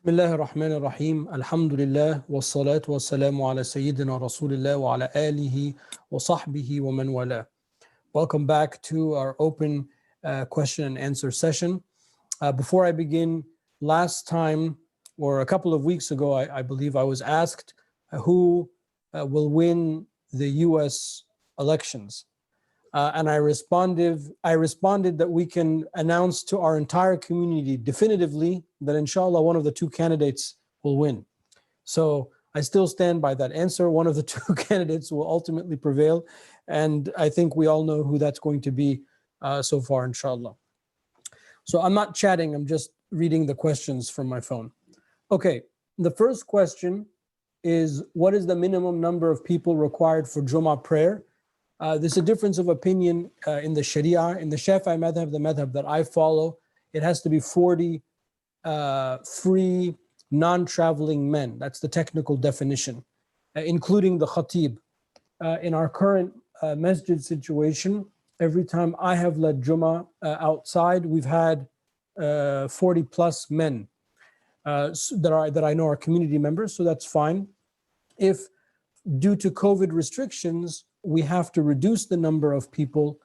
Bismillah ar-Rahman ar-Rahim. Alhamdulillah wa salatu wa salamu ala Sayyidina Rasulillah wa ala alihi wa sahbihi wa man wala. Welcome back to our open question and answer session. Before I begin, last time or a couple of weeks ago, I believe I was asked who will win the US elections. And I responded that we can announce to our entire community definitively that inshallah one of the two candidates will win. So I still stand by that answer. One of the two candidates will ultimately prevail. And I think we all know who that's going to be so far, inshallah. So I'm not chatting, I'm just reading the questions from my phone. Okay, the first question is, what is the minimum number of people required for Jummah prayer? There's a difference of opinion in the Sharia. In the Shafi'i madhab, the madhab that I follow, it has to be 40 free, non-traveling men. That's the technical definition, including the khatib. In our current masjid situation, every time I have led Jummah outside, we've had 40 plus men that I know are community members, so that's fine. If due to COVID restrictions, we have to reduce the number of people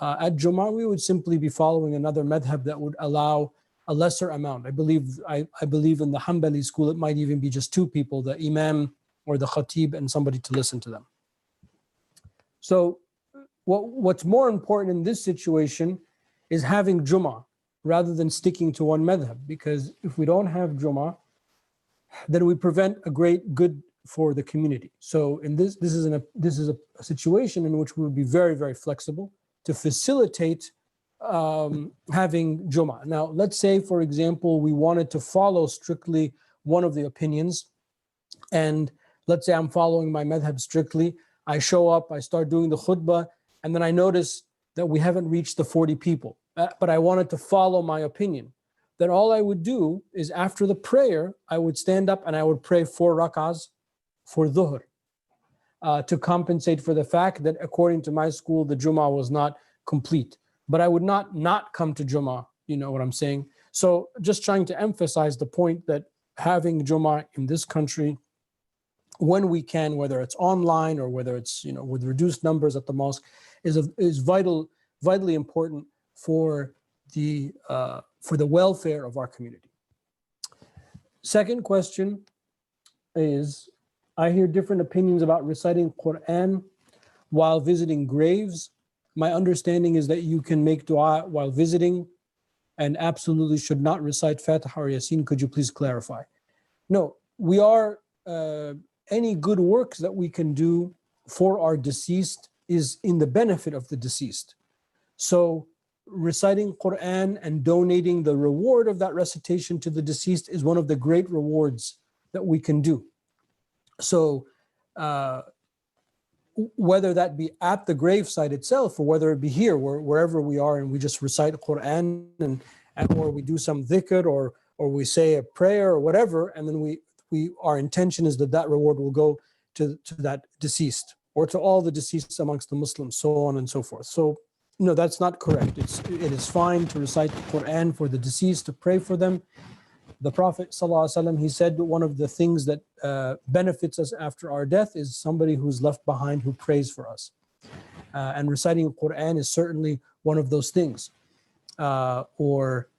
at Jummah, we would simply be following another madhab that would allow a lesser amount. I believe in the Hanbali school, it might even be just two people, the imam or the khatib and somebody to listen to them. So what's more important in this situation is having Jummah rather than sticking to one madhab, because if we don't have Jummah, then we prevent a great good for the community. So in this is a situation in which we would be very, very flexible to facilitate having Jummah. Now, let's say, for example, we wanted to follow strictly one of the opinions, and let's say I'm following my madhab strictly. I show up, I start doing the khutbah, and then I notice that we haven't reached the 40 people, but I wanted to follow my opinion. Then all I would do is after the prayer, I would stand up and I would pray 4 rak'ahs for dhuhr, to compensate for the fact that according to my school, the Jummah was not complete. But I would not come to Jummah, you know what I'm saying? So just trying to emphasize the point that having Jummah in this country, when we can, whether it's online or whether it's, you know, with reduced numbers at the mosque, is vitally important for the welfare of our community. Second question is, I hear different opinions about reciting Quran while visiting graves. My understanding is that you can make dua while visiting and absolutely should not recite Fatiha or Yasin. Could you please clarify? No, we are, any good works that we can do for our deceased is in the benefit of the deceased. So reciting Quran and donating the reward of that recitation to the deceased is one of the great rewards that we can do. So whether that be at the gravesite itself or whether it be here, wherever we are, and we just recite Quran and or we do some dhikr or we say a prayer or whatever, and then our intention is that reward will go to that deceased or to all the deceased amongst the Muslims, so on and so forth. So no, that's not correct. It is fine to recite the Quran for the deceased, to pray for them. The Prophet ﷺ, he said that one of the things that benefits us after our death is somebody who's left behind who prays for us. And reciting the Quran is certainly one of those things. Or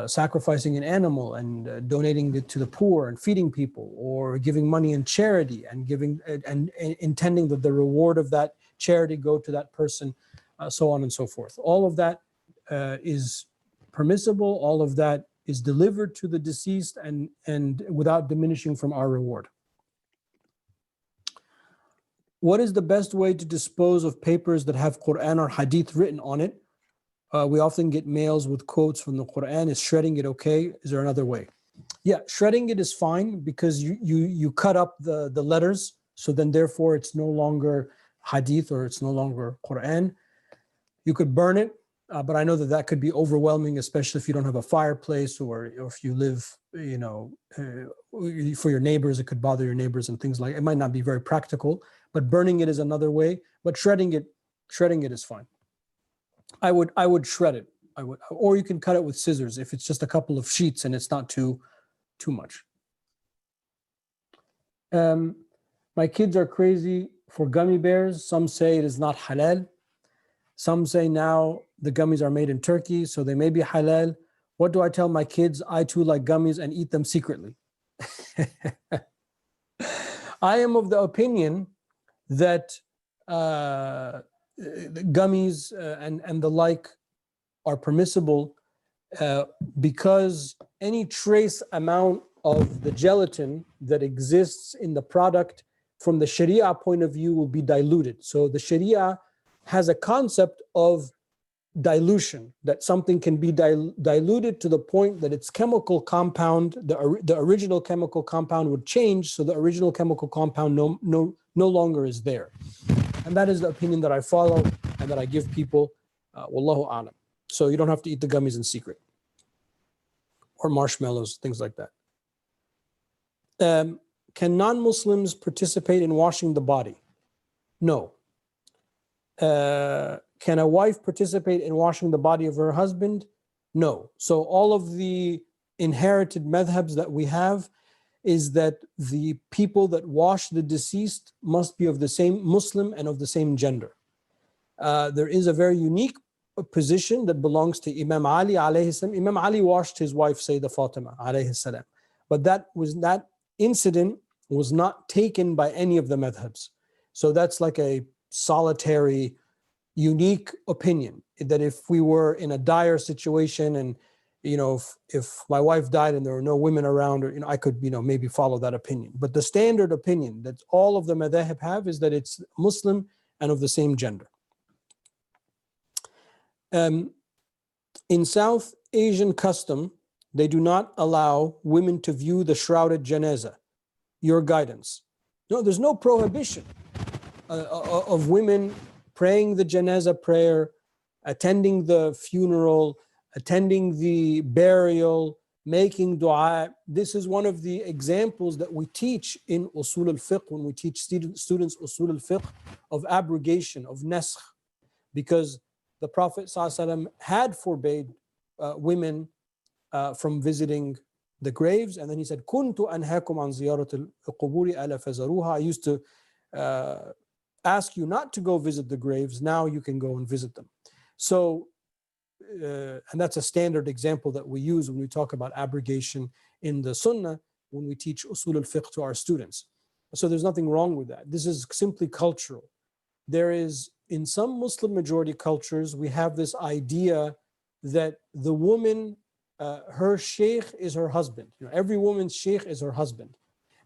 sacrificing an animal and donating it to the poor and feeding people, or giving money in charity and giving and intending that the reward of that charity go to that person, so on and so forth. All of that is permissible. All of that is delivered to the deceased and without diminishing from our reward. What is the best way to dispose of papers that have Quran or Hadith written on it? We often get mails with quotes from the Quran. Is shredding it okay? Is there another way? Yeah, shredding it is fine because you cut up the letters, so then therefore it's no longer Hadith or it's no longer Quran. You could burn it. But I know that could be overwhelming, especially if you don't have a fireplace or if you live, you know, for your neighbors, it could bother your neighbors and things like it might not be very practical, but burning it is another way, but shredding it is fine. I would shred it. Or you can cut it with scissors if it's just a couple of sheets and it's not too much. My kids are crazy for gummy bears. Some say it is not halal. Some say now the gummies are made in Turkey, so they may be halal. What do I tell my kids? I too like gummies and eat them secretly. I am of the opinion that gummies and the like are permissible because any trace amount of the gelatin that exists in the product from the Sharia point of view will be diluted. So the Sharia has a concept of dilution, that something can be diluted to the point that its chemical compound, the original chemical compound would change, so the original chemical compound no longer is there. And that is the opinion that I follow and that I give people, wallahu a'lam. So you don't have to eat the gummies in secret, or marshmallows, things like that. Can non-Muslims participate in washing the body? No. Can a wife participate in washing the body of her husband? No. So all of the inherited madhabs that we have is that the people that wash the deceased must be of the same Muslim and of the same gender. There is a very unique position that belongs to Imam Ali alayhi salam. Imam Ali washed his wife Sayyidah Fatima alayhi salam, but that incident was not taken by any of the madhabs. So that's like a solitary, unique opinion, that if we were in a dire situation and if my wife died and there were no women around, or I could maybe follow that opinion. But the standard opinion that all of the madhab have is that it's Muslim and of the same gender. In South Asian custom, they do not allow women to view the shrouded janazah. Your guidance? No, there's no prohibition of women praying the janazah prayer, attending the funeral, attending the burial, making dua. This is one of the examples that we teach in usul al-fiqh, when we teach students usul al-fiqh, of abrogation, of naskh, because the Prophet ﷺ had forbade women from visiting the graves, and then he said, "Kuntu anhaakum an ziyarat al-quburi ala fazaruha." I used to ask you not to go visit the graves. Now you can go and visit them. So, and that's a standard example that we use when we talk about abrogation in the Sunnah, when we teach usul al-fiqh to our students. So there's nothing wrong with that. This is simply cultural. There is, in some Muslim majority cultures, we have this idea that the woman, her sheikh is her husband. Every woman's sheikh is her husband.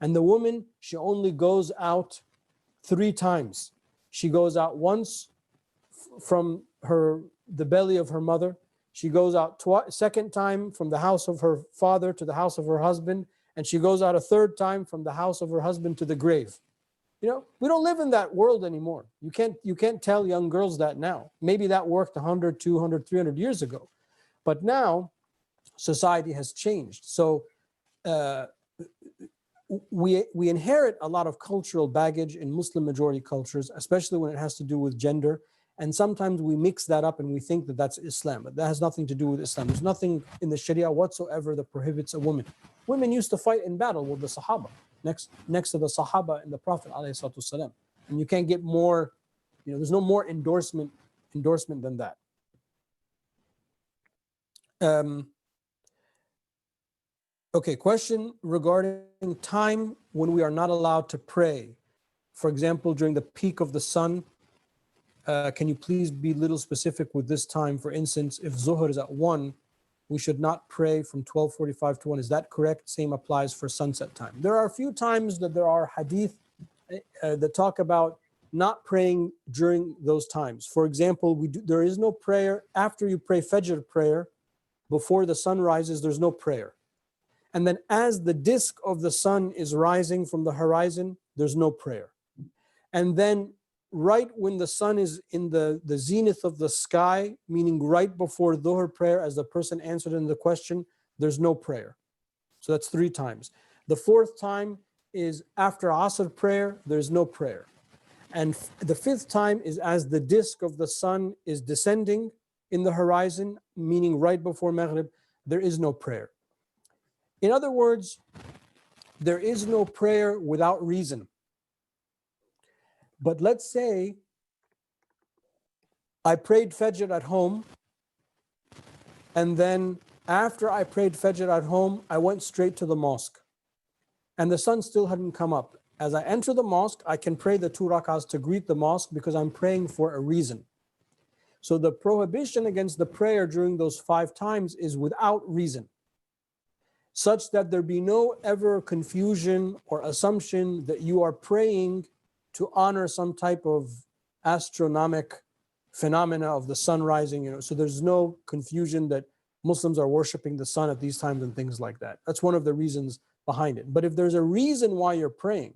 And the woman, she only goes out 3 times. She goes out once from the belly of her mother. She goes out second time from the house of her father to the house of her husband. And she goes out a 3rd time from the house of her husband to the grave. We don't live in that world anymore. You can't tell young girls that now. Maybe that worked 100, 200, 300 years ago. But now society has changed. So we inherit a lot of cultural baggage in Muslim majority cultures, especially when it has to do with gender. And sometimes we mix that up and we think that that's Islam, but that has nothing to do with Islam. There's nothing in the Sharia whatsoever that prohibits a woman. Women used to fight in battle with the Sahaba, next to the Sahaba and the Prophet ﷺ. And you can't get more, there's no more endorsement than that. Okay, question regarding time when we are not allowed to pray. For example, during the peak of the sun, can you please be a little specific with this time? For instance, if Zuhr is at 1, we should not pray from 12:45 to 1. Is that correct? Same applies for sunset time. There are a few times that there are hadith that talk about not praying during those times. For example, there is no prayer after you pray Fajr prayer. Before the sun rises, there's no prayer. And then as the disk of the sun is rising from the horizon, there's no prayer. And then right when the sun is in the zenith of the sky, meaning right before Dhuhr prayer, as the person answered in the question, there's no prayer. So that's 3 times. The 4th time is after Asr prayer, there's no prayer. And the 5th time is as the disk of the sun is descending in the horizon, meaning right before Maghrib, there is no prayer. In other words, there is no prayer without reason. But let's say I prayed Fajr at home, and then after I prayed Fajr at home, I went straight to the mosque, and the sun still hadn't come up. As I enter the mosque, I can pray the 2 rak'ahs to greet the mosque because I'm praying for a reason. So the prohibition against the prayer during those 5 times is without reason, such that there be no ever confusion or assumption that you are praying to honor some type of astronomic phenomena of the sun rising. So there's no confusion that Muslims are worshiping the sun at these times and things like that. That's one of the reasons behind it. But if there's a reason why you're praying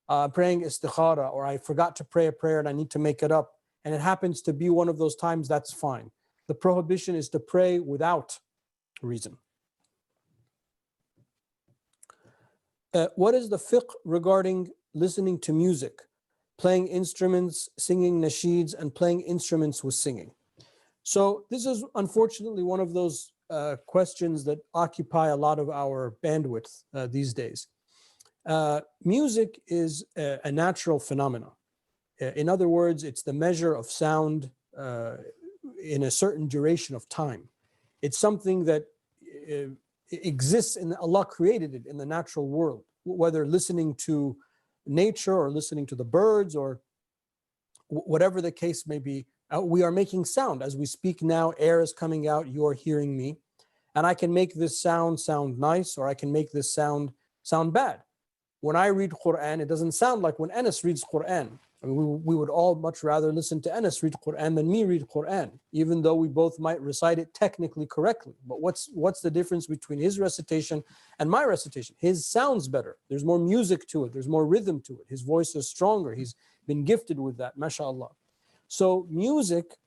istikhara, or I forgot to pray a prayer and I need to make it up, and it happens to be one of those times, that's fine. The prohibition is to pray without reason. What is the fiqh regarding listening to music, playing instruments, singing nasheeds, and playing instruments with singing? So this is unfortunately one of those questions that occupy a lot of our bandwidth these days. Music is a natural phenomenon. In other words, it's the measure of sound in a certain duration of time. It's something that exists, and Allah created it in the natural world, whether listening to nature or listening to the birds or whatever the case may be. We are making sound as we speak now. Air is coming out, you are hearing me, and I can make this sound nice, or I can make this sound bad. When I read Quran, it doesn't sound like when Anas reads Quran. I mean, we would all much rather listen to Anas read Quran than me read Quran, even though we both might recite it technically correctly. But what's the difference between his recitation and my recitation? His sounds better. There's more music to it. There's more rhythm to it. His voice is stronger. He's been gifted with that, mashallah. So music,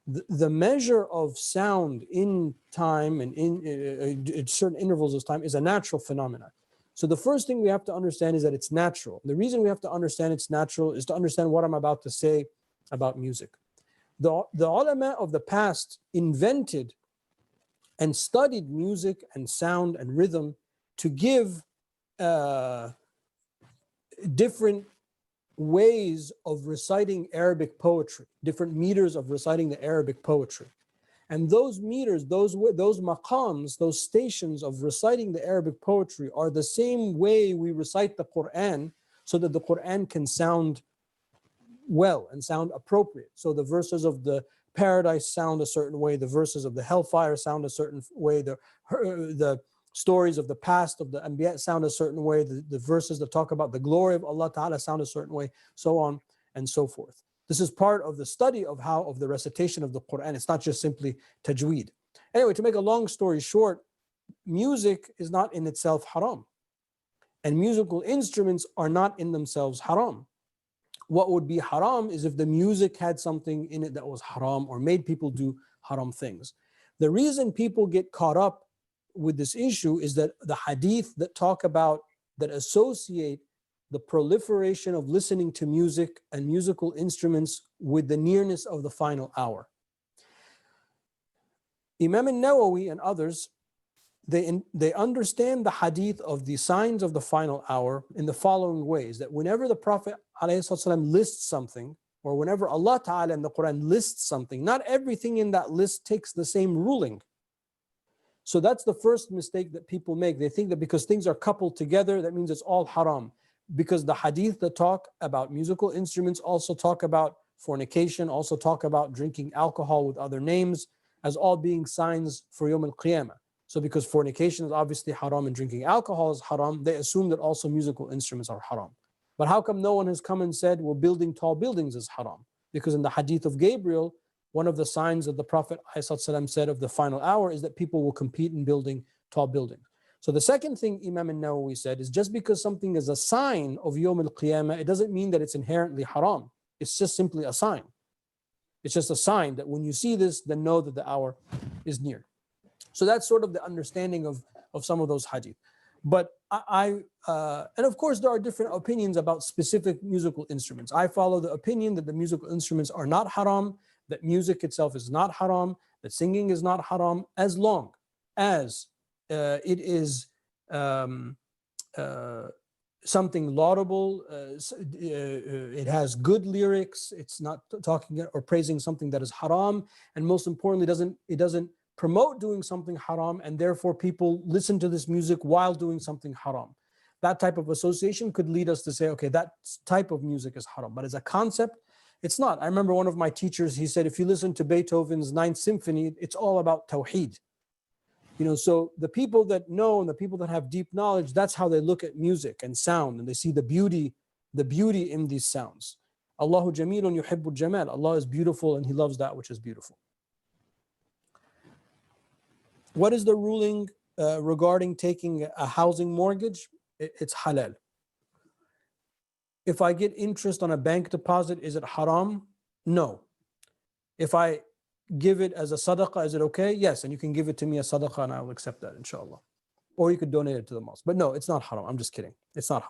the measure of sound in time and in certain intervals of time is a natural phenomenon. So the first thing we have to understand is that it's natural. The reason we have to understand it's natural is to understand what I'm about to say about music. The ulama of the past invented and studied music and sound and rhythm to give different ways of reciting Arabic poetry, different meters of reciting the Arabic poetry. And those meters, those maqams, those stations of reciting the Arabic poetry are the same way we recite the Quran, so that the Quran can sound well and sound appropriate. So the verses of the paradise sound a certain way, the verses of the hellfire sound a certain way, the stories of the past of the Anbiya sound a certain way, the verses that talk about the glory of Allah Ta'ala sound a certain way, so on and so forth. This is part of the study of the recitation of the Quran. It's not just simply tajweed. Anyway, to make a long story short, music is not in itself haram, and musical instruments are not in themselves haram. What would be haram is if the music had something in it that was haram or made people do haram things. The reason people get caught up with this issue is that the hadith that associate the proliferation of listening to music and musical instruments with the nearness of the final hour. Imam al-Nawawi and others, they understand the hadith of the signs of the final hour in the following ways: that whenever the Prophet ﷺ lists something, or whenever Allah Ta'ala in the Quran lists something, not everything in that list takes the same ruling. So that's the first mistake that people make. They think that because things are coupled together, that means it's all haram. Because the hadith that talk about musical instruments also talk about fornication, also talk about drinking alcohol with other names, as all being signs for Yawm al-Qiyamah. So because fornication is obviously haram and drinking alcohol is haram, they assume that also musical instruments are haram. But how come no one has come and said, well, building tall buildings is haram? Because in the hadith of Gabriel, one of the signs that the Prophet ﷺ said of the final hour is that people will compete in building tall buildings. So the second thing Imam al-Nawawi said is, just because something is a sign of Yawm al-Qiyamah, it doesn't mean that it's inherently haram. It's just simply a sign. It's just a sign that when you see this, then know that the hour is near. So that's sort of the understanding of some of those hadith. But and of course there are different opinions about specific musical instruments. I follow the opinion that the musical instruments are not haram, that music itself is not haram, that singing is not haram, as long as it is something laudable. It has good lyrics. It's not talking or praising something that is haram, and most importantly, it doesn't promote doing something haram, and therefore people listen to this music while doing something haram. That type of association could lead us to say, okay, that type of music is haram. But as a concept, it's not. I remember one of my teachers, he said, if you listen to Beethoven's Ninth Symphony, it's all about tawheed. So the people that know and the people that have deep knowledge, that's how they look at music and sound, and they see the beauty in these sounds. Allahu jamilun yuhibbul jamal. Allah is beautiful and He loves that which is beautiful. What is the ruling regarding taking a housing mortgage? It's halal. If I get interest on a bank deposit, is it haram? No. If I give it as a sadaqah, is it okay? Yes, and you can give it to me as sadaqah and I will accept that, inshallah. Or you could donate it to the mosque. But no, it's not haram. I'm just kidding. It's not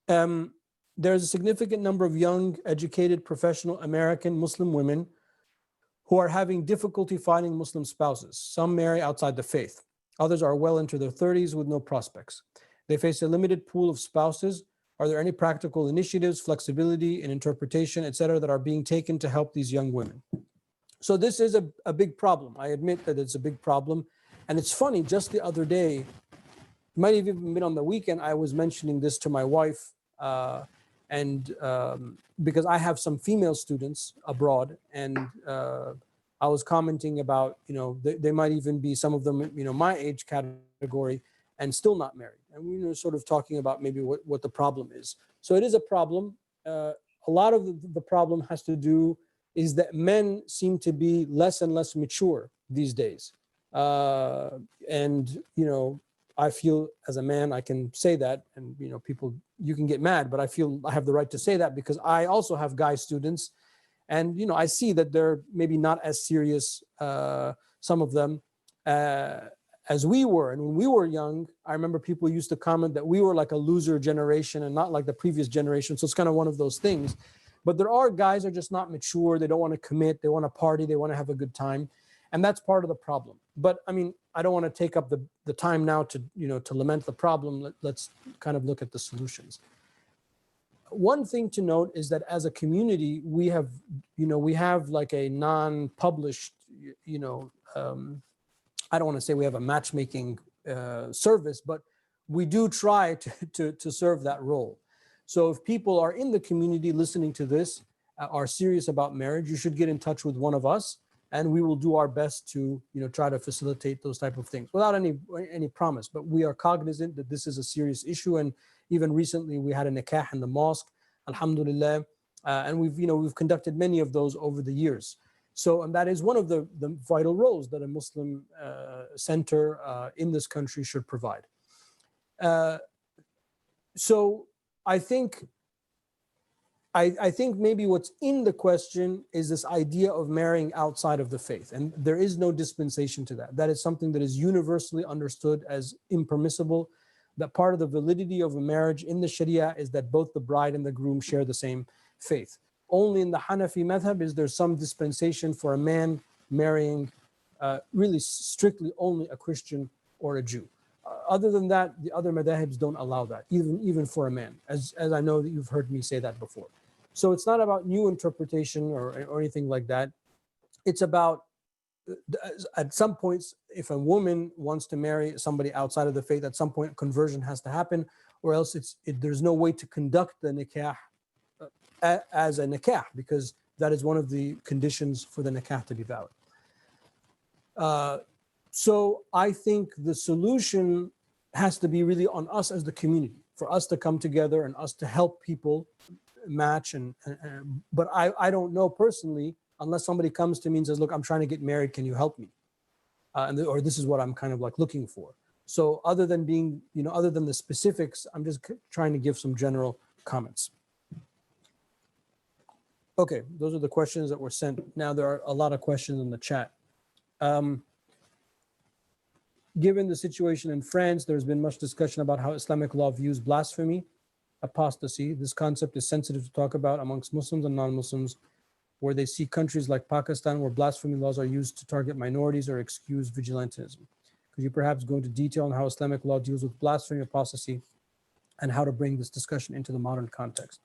haram. There's a significant number of young, educated, professional American Muslim women who are having difficulty finding Muslim spouses. Some marry outside the faith. Others are well into their 30s with no prospects. They face a limited pool of spouses. Are there any practical initiatives, flexibility in interpretation, etc., that are being taken to help these young women? So this is a big problem. I admit that it's a big problem. And it's funny, just the other day, it might have even been on the weekend, I was mentioning this to my wife, because I have some female students abroad, and I was commenting about, they might even be, some of them, my age category, and still not married. And we were sort of talking about maybe what the problem is. So it is a problem. A lot of the problem has to do is that men seem to be less and less mature these days. I feel as a man, I can say that, and people, you can get mad, but I feel I have the right to say that because I also have guy students, and I see that they're maybe not as serious, some of them, as we were. And when we were young, I remember people used to comment that we were like a loser generation and not like the previous generation. So it's kind of one of those things. But there are guys that are just not mature. They don't want to commit. They want to party. They want to have a good time. And that's part of the problem. But I mean, I don't want to take up the time now to lament the problem. Let's kind of look at the solutions. One thing to note is that as a community, we have like a non-published, I don't want to say we have a matchmaking service, but we do try to serve that role. So if people are in the community listening to this, are serious about marriage, you should get in touch with one of us, and we will do our best to try to facilitate those type of things without any promise. But we are cognizant that this is a serious issue, and even recently we had a nikah in the mosque, alhamdulillah, and we've conducted many of those over the years. So, and that is one of the vital roles that a Muslim center in this country should provide. So I think maybe what's in the question is this idea of marrying outside of the faith. And there is no dispensation to that. That is something that is universally understood as impermissible. That part of the validity of a marriage in the Sharia is that both the bride and the groom share the same faith. Only in the Hanafi madhab is there some dispensation for a man marrying really strictly only a Christian or a Jew. Other than that, the other madhabs don't allow that, even for a man, as I know that you've heard me say that before. So it's not about new interpretation or anything like that. It's about, at some points, if a woman wants to marry somebody outside of the faith, at some point conversion has to happen, or else there's no way to conduct the nikah as a nikah, because that is one of the conditions for the nikah to be valid. So I think the solution has to be really on us as the community, for us to come together and us to help people match. But I don't know personally, unless somebody comes to me and says, look, I'm trying to get married, can you help me? Or this is what I'm kind of like looking for. So other than the specifics, I'm just trying to give some general comments. Okay, those are the questions that were sent. Now there are a lot of questions in the chat. Given the situation in France, there's been much discussion about how Islamic law views blasphemy, apostasy. This concept is sensitive to talk about amongst Muslims and non-Muslims, where they see countries like Pakistan where blasphemy laws are used to target minorities or excuse vigilantism. Could you perhaps go into detail on how Islamic law deals with blasphemy, apostasy, and how to bring this discussion into the modern context?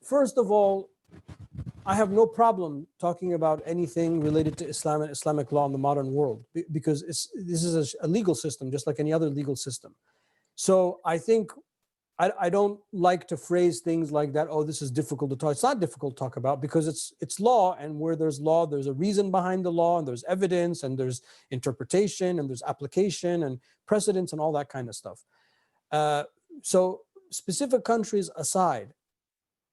First of all, I have no problem talking about anything related to Islam and Islamic law in the modern world, because this is a legal system, just like any other legal system. So I think I don't like to phrase things like that. Oh, this is difficult to talk. It's not difficult to talk about, because it's law, and where there's law, there's a reason behind the law, and there's evidence, and there's interpretation, and there's application, and precedence, and all that kind of stuff. So specific countries aside,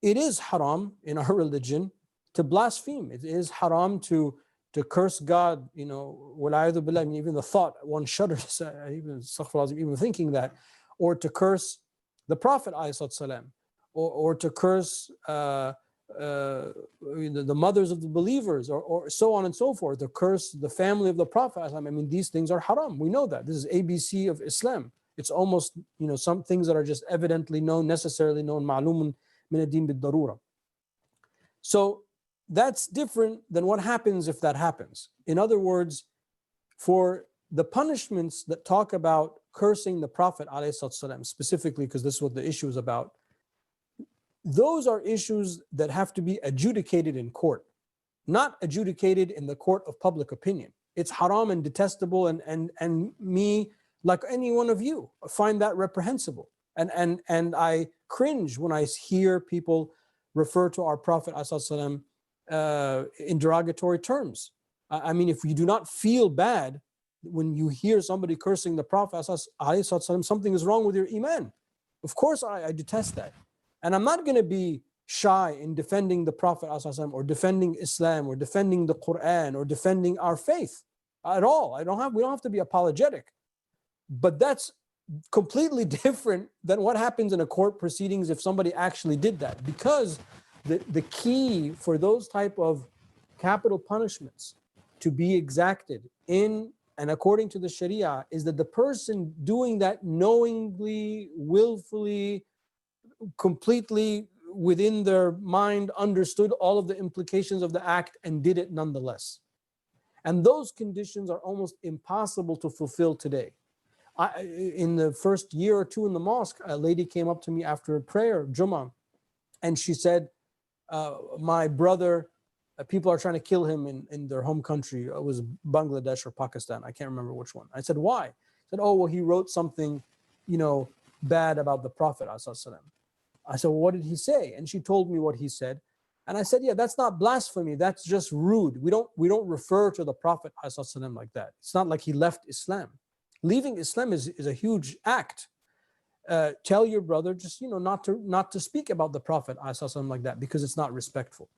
it is haram in our religion to blaspheme. It is haram to curse God. You know, wala'idhu billah, I mean, even the thought, one shudders, even thinking that, or to curse the Prophet ﷺ, or to curse the mothers of the believers, or so on and so forth, to curse the family of the Prophet ﷺ. I mean, these things are haram. We know that. This is ABC of Islam. It's almost, some things that are just evidently known, necessarily known, ma'lumun min ad-din bid-darura. So that's different than what happens if that happens. In other words, for the punishments that talk about cursing the Prophet ﷺ, specifically, because this is what the issue is about, those are issues that have to be adjudicated in court, not adjudicated in the court of public opinion. It's haram and detestable, and me, like any one of you, find that reprehensible. And I cringe when I hear people refer to our Prophet ﷺ in derogatory terms. I mean, if you do not feel bad when you hear somebody cursing the Prophet ﷺ, something is wrong with your iman. Of course, I detest that. And I'm not going to be shy in defending the Prophet ﷺ, or defending Islam, or defending the Quran, or defending our faith at all. We don't have to be apologetic. But that's completely different than what happens in a court proceedings if somebody actually did that. Because the key for those type of capital punishments to be exacted in and according to the Sharia is that the person doing that knowingly, willfully, completely within their mind understood all of the implications of the act and did it nonetheless. And those conditions are almost impossible to fulfill today. In the first year or two in the mosque, a lady came up to me after a prayer, Jummah, and she said, my brother, people are trying to kill him in their home country. It was Bangladesh or Pakistan. I can't remember which one. I said, why? She said, oh, well, he wrote something, bad about the Prophet ﷺ. I said, well, what did he say? And she told me what he said. And I said, yeah, that's not blasphemy. That's just rude. We don't refer to the Prophet ﷺ like that. It's not like he left Islam. Leaving Islam is a huge act. Tell your brother just not to speak about the Prophet ﷺ like that, because it's not respectful.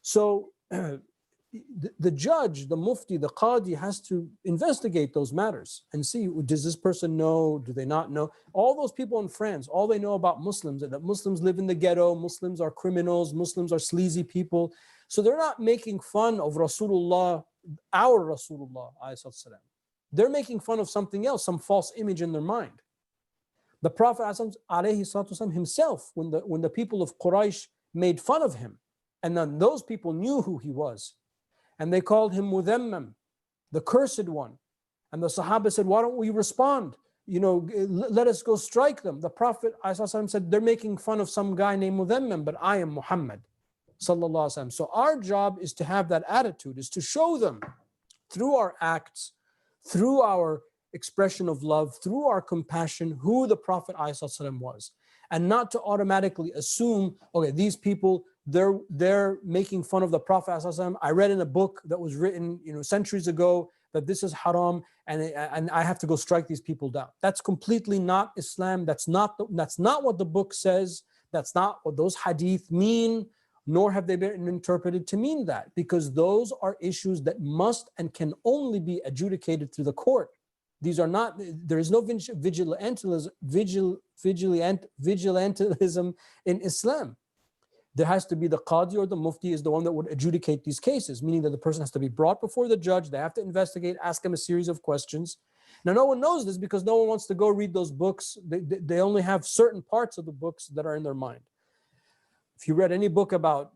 So the judge, the mufti, the qadi has to investigate those matters and see, does this person know? Do they not know? All those people in France, all they know about Muslims is that Muslims live in the ghetto, Muslims are criminals, Muslims are sleazy people. So they're not making fun of Rasulullah, our Rasulullah ﷺ. They're making fun of something else, some false image in their mind. The Prophet ﷺ himself, when the people of Quraysh made fun of him, and then those people knew who he was, and they called him Mudhammam, the cursed one. And the Sahaba said, why don't we respond? Let us go strike them. The Prophet ﷺ said, they're making fun of some guy named Mudhammam, but I am Muhammad sallallahu alaihi wasallam. So our job is to have that attitude, is to show them through our acts, through our expression of love, through our compassion, who the Prophet ﷺ was, and not to automatically assume, okay, these people, they're making fun of the Prophet ﷺ. I read in a book that was written centuries ago that this is haram, and I have to go strike these people down. That's completely not Islam. That's not what the book says. That's not what those hadith mean, nor have they been interpreted to mean that, because those are issues that must and can only be adjudicated through the court. These are not, there is no vigilantism in Islam. There has to be the qadi, or the mufti is the one that would adjudicate these cases, meaning that the person has to be brought before the judge. They have to investigate, ask him a series of questions. Now, no one knows this because no one wants to go read those books. They only have certain parts of the books that are in their mind. If you read any book about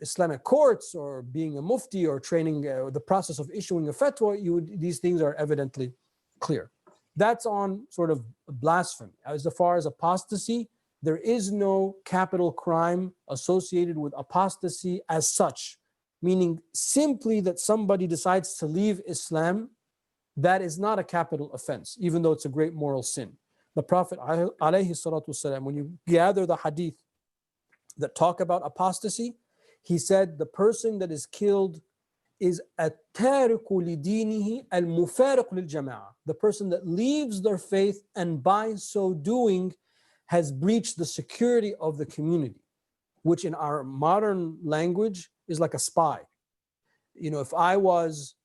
Islamic courts or being a mufti or training the process of issuing a fatwa, these things are evidently clear. That's on sort of blasphemy. As far as apostasy, there is no capital crime associated with apostasy as such, meaning simply that somebody decides to leave Islam. That is not a capital offense, even though it's a great moral sin. The Prophet ﷺ, when you gather the hadith that talk about apostasy, he said the person that is killed is التارك لدينه المفارق للجماعة, the person that leaves their faith and by so doing has breached the security of the community, which in our modern language is like a spy. If I was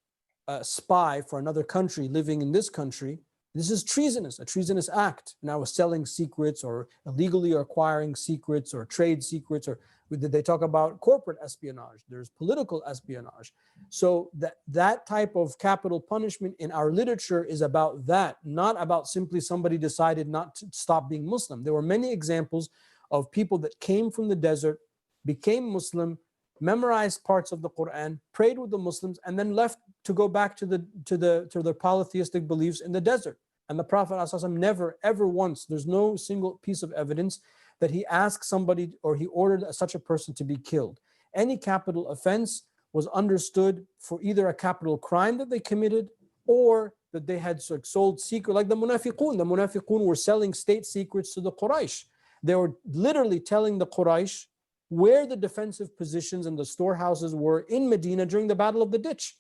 a spy for another country living in this country, this is treasonous, a treasonous act. And I was selling secrets or illegally acquiring secrets or trade secrets, or they talk about corporate espionage. There's political espionage. So that type of capital punishment in our literature is about that, not about simply somebody decided not to stop being Muslim. There were many examples of people that came from the desert, became Muslim, memorized parts of the Quran, prayed with the Muslims, and then left to go back to their polytheistic beliefs in the desert. And the Prophet ﷺ never, ever once, there's no single piece of evidence that he asked somebody or he ordered such a person to be killed. Any capital offense was understood for either a capital crime that they committed or that they had sold secret, like the munafiqun. The munafiqun were selling state secrets to the Quraysh. They were literally telling the Quraysh where the defensive positions and the storehouses were in Medina during the Battle of the Ditch.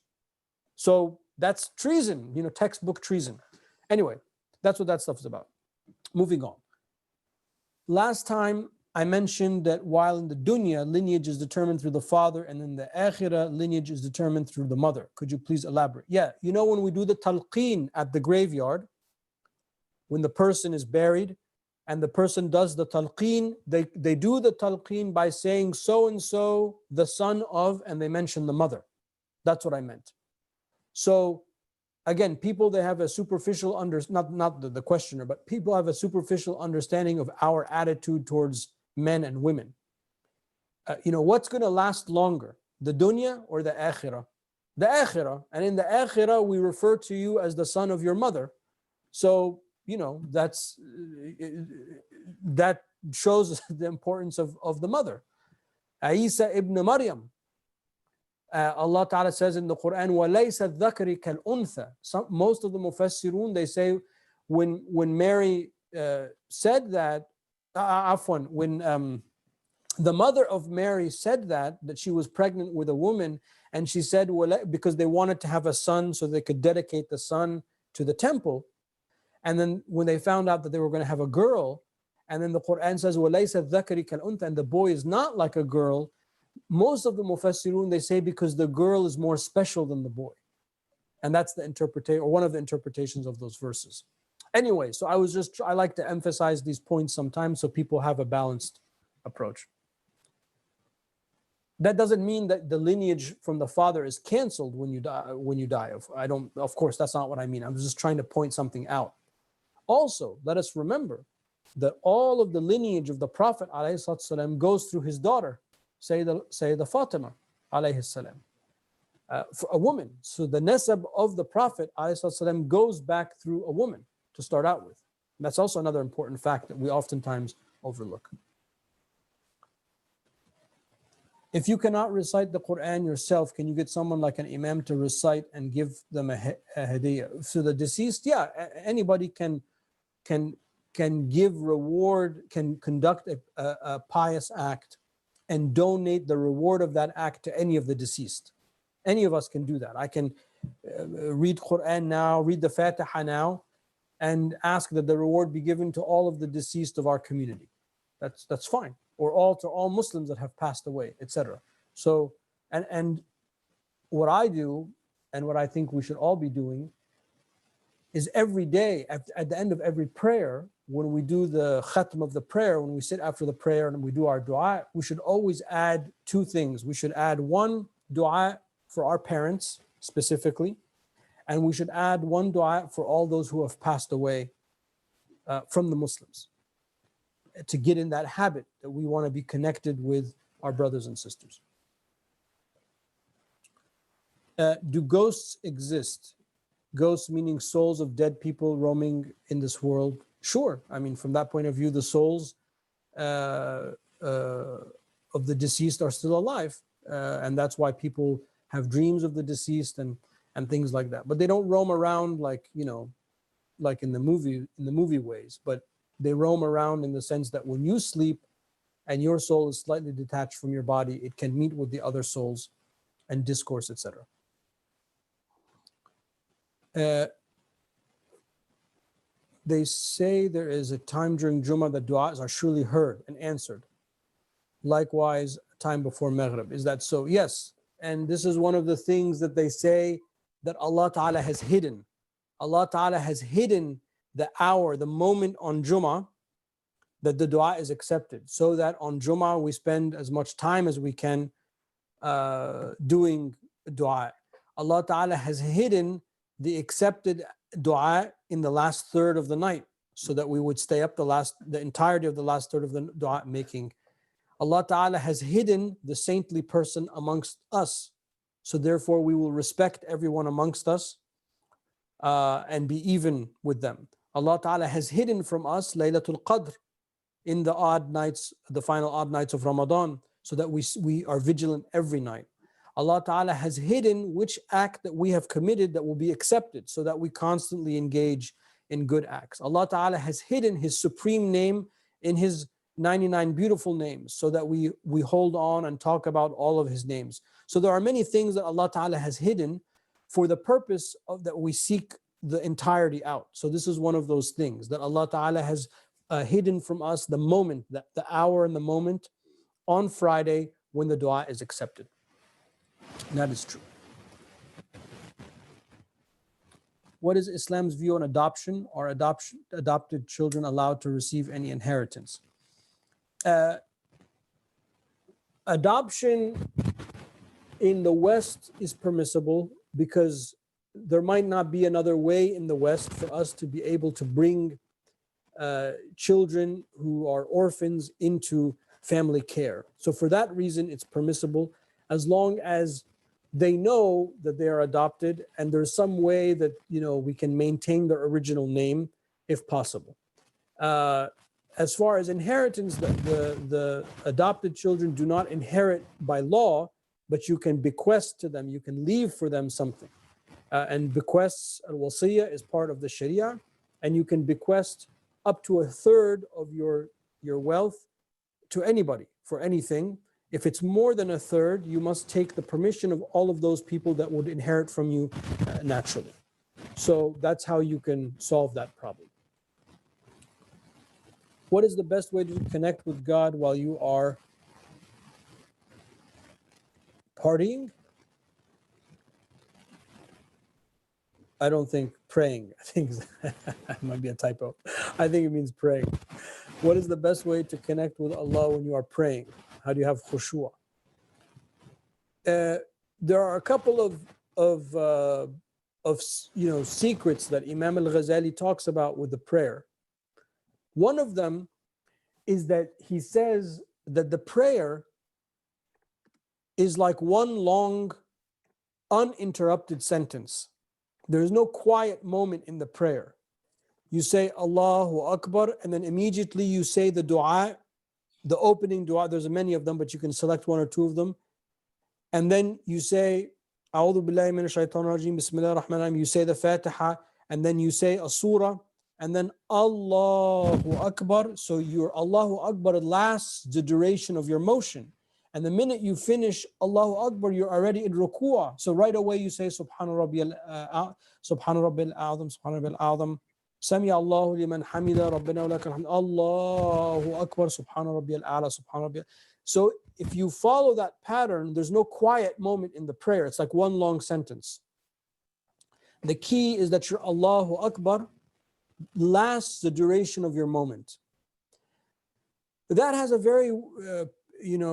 So that's treason, textbook treason. Anyway, that's what that stuff is about. Moving on. Last time I mentioned that while in the dunya, lineage is determined through the father, and in the akhirah, lineage is determined through the mother. Could you please elaborate? Yeah, when we do the talqeen at the graveyard, when the person is buried, and the person does the talqeen, they do the talqeen by saying so-and-so, the son of, and they mention the mother. That's what I meant. So again, people, they have a superficial, not the questioner, but people have a superficial understanding of our attitude towards men and women. What's going to last longer, the dunya or the akhirah? The akhirah. And in the akhirah, we refer to you as the son of your mother. So, that shows the importance of the mother. Isa ibn Maryam. Allah Ta'ala says in the Quran, وَلَيْسَ الذَّكَرِ كَالْأُنْثَى. Most of the Mufassirun, they say when Mary said that, when the mother of Mary said that she was pregnant with a woman, and she said, because they wanted to have a son so they could dedicate the son to the temple. And then when they found out that they were going to have a girl, and then the Quran says, وَلَيْسَ الذَّكَرِ كَالْأُنْثَى, and the boy is not like a girl, most of the Mufassirun, they say because the girl is more special than the boy. And that's the interpretation, or one of the interpretations of those verses. Anyway, so I like to emphasize these points sometimes so people have a balanced approach. That doesn't mean that the lineage from the father is canceled when you die. Of course, that's not what I mean. I'm just trying to point something out. Also, let us remember that all of the lineage of the Prophet ﷺ goes through his daughter, Sayyidah Fatima alayhi salam, for a woman. So the nasab of the Prophet ﷺ goes back through a woman to start out with. And that's also another important fact that we oftentimes overlook. If you cannot recite the Quran yourself, can you get someone like an imam to recite and give them a hadiyah? So the deceased, anybody can give reward, can conduct a pious act and donate the reward of that act to any of the deceased. Any of us can do that. I can read Quran now, read the Fatiha now, and ask that the reward be given to all of the deceased of our community. That's fine. Or to all Muslims that have passed away, etc. So, and what I do, and what I think we should all be doing, is every day at the end of every prayer, when we do the khatm of the prayer, when we sit after the prayer and we do our dua, we should always add two things. We should add one dua for our parents specifically, and we should add one dua for all those who have passed away from the Muslims. to get in that habit that we want to be connected with our brothers and sisters. Do ghosts exist? Ghosts meaning souls of dead people roaming in this world? Sure. I mean, from that point of view, the souls of the deceased are still alive, and that's why people have dreams of the deceased and things like that. But they don't roam around like, you know, like in the movie ways. But they roam around in the sense that when you sleep and your soul is slightly detached from your body, it can meet with the other souls and discourse, etc. They say there is a time during Jummah that du'as are surely heard and answered. Likewise, time before Maghrib. Is that so? Yes. And this is one of the things that they say that Allah Ta'ala has hidden. Allah Ta'ala has hidden the hour, the moment on Jummah that the dua is accepted, so that on Jummah we spend as much time as we can doing dua. Allah Ta'ala has hidden the accepted dua in the last third of the night, so that we would stay up the entirety of the last third of the dua making. Allah Ta'ala has hidden the saintly person amongst us, so therefore we will respect everyone amongst us and be even with them. Allah Ta'ala has hidden from us Laylatul Qadr in the odd nights, the final odd nights of Ramadan, so that we are vigilant every night. Allah Ta'ala has hidden which act that we have committed that will be accepted, so that we constantly engage in good acts. Allah Ta'ala has hidden His supreme name in His 99 beautiful names, so that we hold on and talk about all of His names. So there are many things that Allah Ta'ala has hidden for the purpose of that we seek the entirety out. So this is one of those things that Allah Ta'ala has hidden from us, the moment, the hour and the moment on Friday when the dua is accepted. And that is true. What is Islam's view on adoption? Are adopted children allowed to receive any inheritance? Adoption in the West is permissible because there might not be another way in the West for us to be able to bring children who are orphans into family care. So for that reason, it's permissible, as long as they know that they are adopted and there's some way that, you know, we can maintain their original name if possible. As far as inheritance, the adopted children do not inherit by law, but you can bequest to them, you can leave for them something. And bequests, al-wasiyah, is part of the Sharia, and you can bequest up to a third of your wealth to anybody for anything. If it's more than a third, you must take the permission of all of those people that would inherit from you naturally. So that's how you can solve that problem. What is the best way to connect with God while you are partying? I don't think praying. I think it might be a typo. I think it means praying. What is the best way to connect with Allah when you are praying? How do you have khushu'? There are a couple of secrets that Imam al-Ghazali talks about with the prayer. One of them is that he says that the prayer is like one long, uninterrupted sentence. There is no quiet moment in the prayer. You say Allahu Akbar, and then immediately you say the dua, the opening dua. There's many of them, but you can select one or two of them. And then you say A'udhu billahi minash shaitanir rajeem, Bismillahir Rahmanir Rahim. You say the Fatiha, and then you say a surah, and then Allahu Akbar. So your Allahu Akbar lasts the duration of your motion. And the minute you finish Allahu Akbar, you're already in ruku'ah. So right away you say Subhana Rabbil A'zam, Subhana Rabbil A'zam, Sami Allahu liman hamida, Rabbana wa lakal hamd, Allahu Akbar, Subhana Rabbil A'la, Subhana Rabbil. So if you follow that pattern, there's no quiet moment in the prayer. It's like one long sentence. The key is that your Allahu Akbar lasts the duration of your moment. That has a very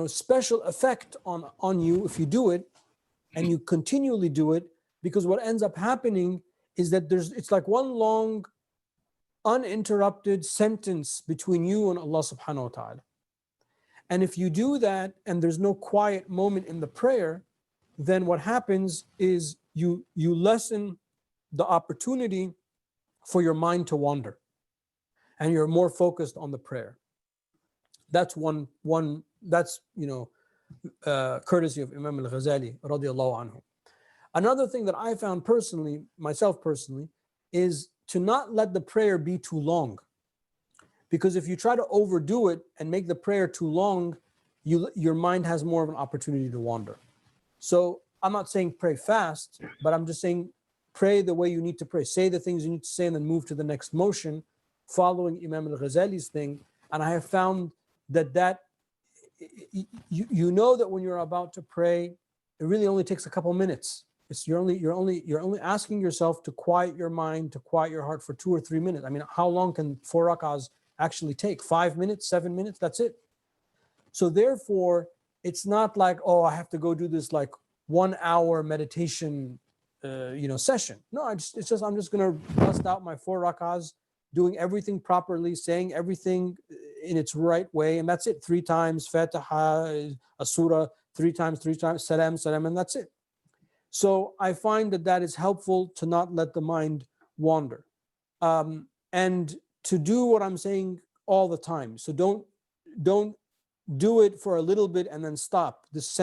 special effect on you if you do it and you continually do it, because what ends up happening is that it's like one long uninterrupted sentence between you and Allah subhanahu wa ta'ala. And if you do that and there's no quiet moment in the prayer, then what happens is you lessen the opportunity for your mind to wander, and you're more focused on the prayer. That's one that's courtesy of Imam al-Ghazali radiallahu anhu. Another thing that I found myself personally, is to not let the prayer be too long. Because if you try to overdo it and make the prayer too long, your mind has more of an opportunity to wander. So I'm not saying pray fast, but I'm just saying pray the way you need to pray. Say the things you need to say and then move to the next motion, following Imam al-Ghazali's thing. And I have found that you know that when you're about to pray, it really only takes a couple minutes. You're only asking yourself to quiet your mind, to quiet your heart for 2 or 3 minutes. I mean, how long can 4 rak'ahs actually take? 5 minutes, 7 minutes, that's it. So therefore, it's not like, oh, I have to go do this like 1 hour meditation session. No, I'm just gonna bust out my 4 rak'ahs, doing everything properly, saying everything in its right way, and that's it. 3 times Fatiha, a surah, 3 times, salam, and that's it. So I find that is helpful, to not let the mind wander, and to do what I'm saying all the time. So don't do it for a little bit and then stop. This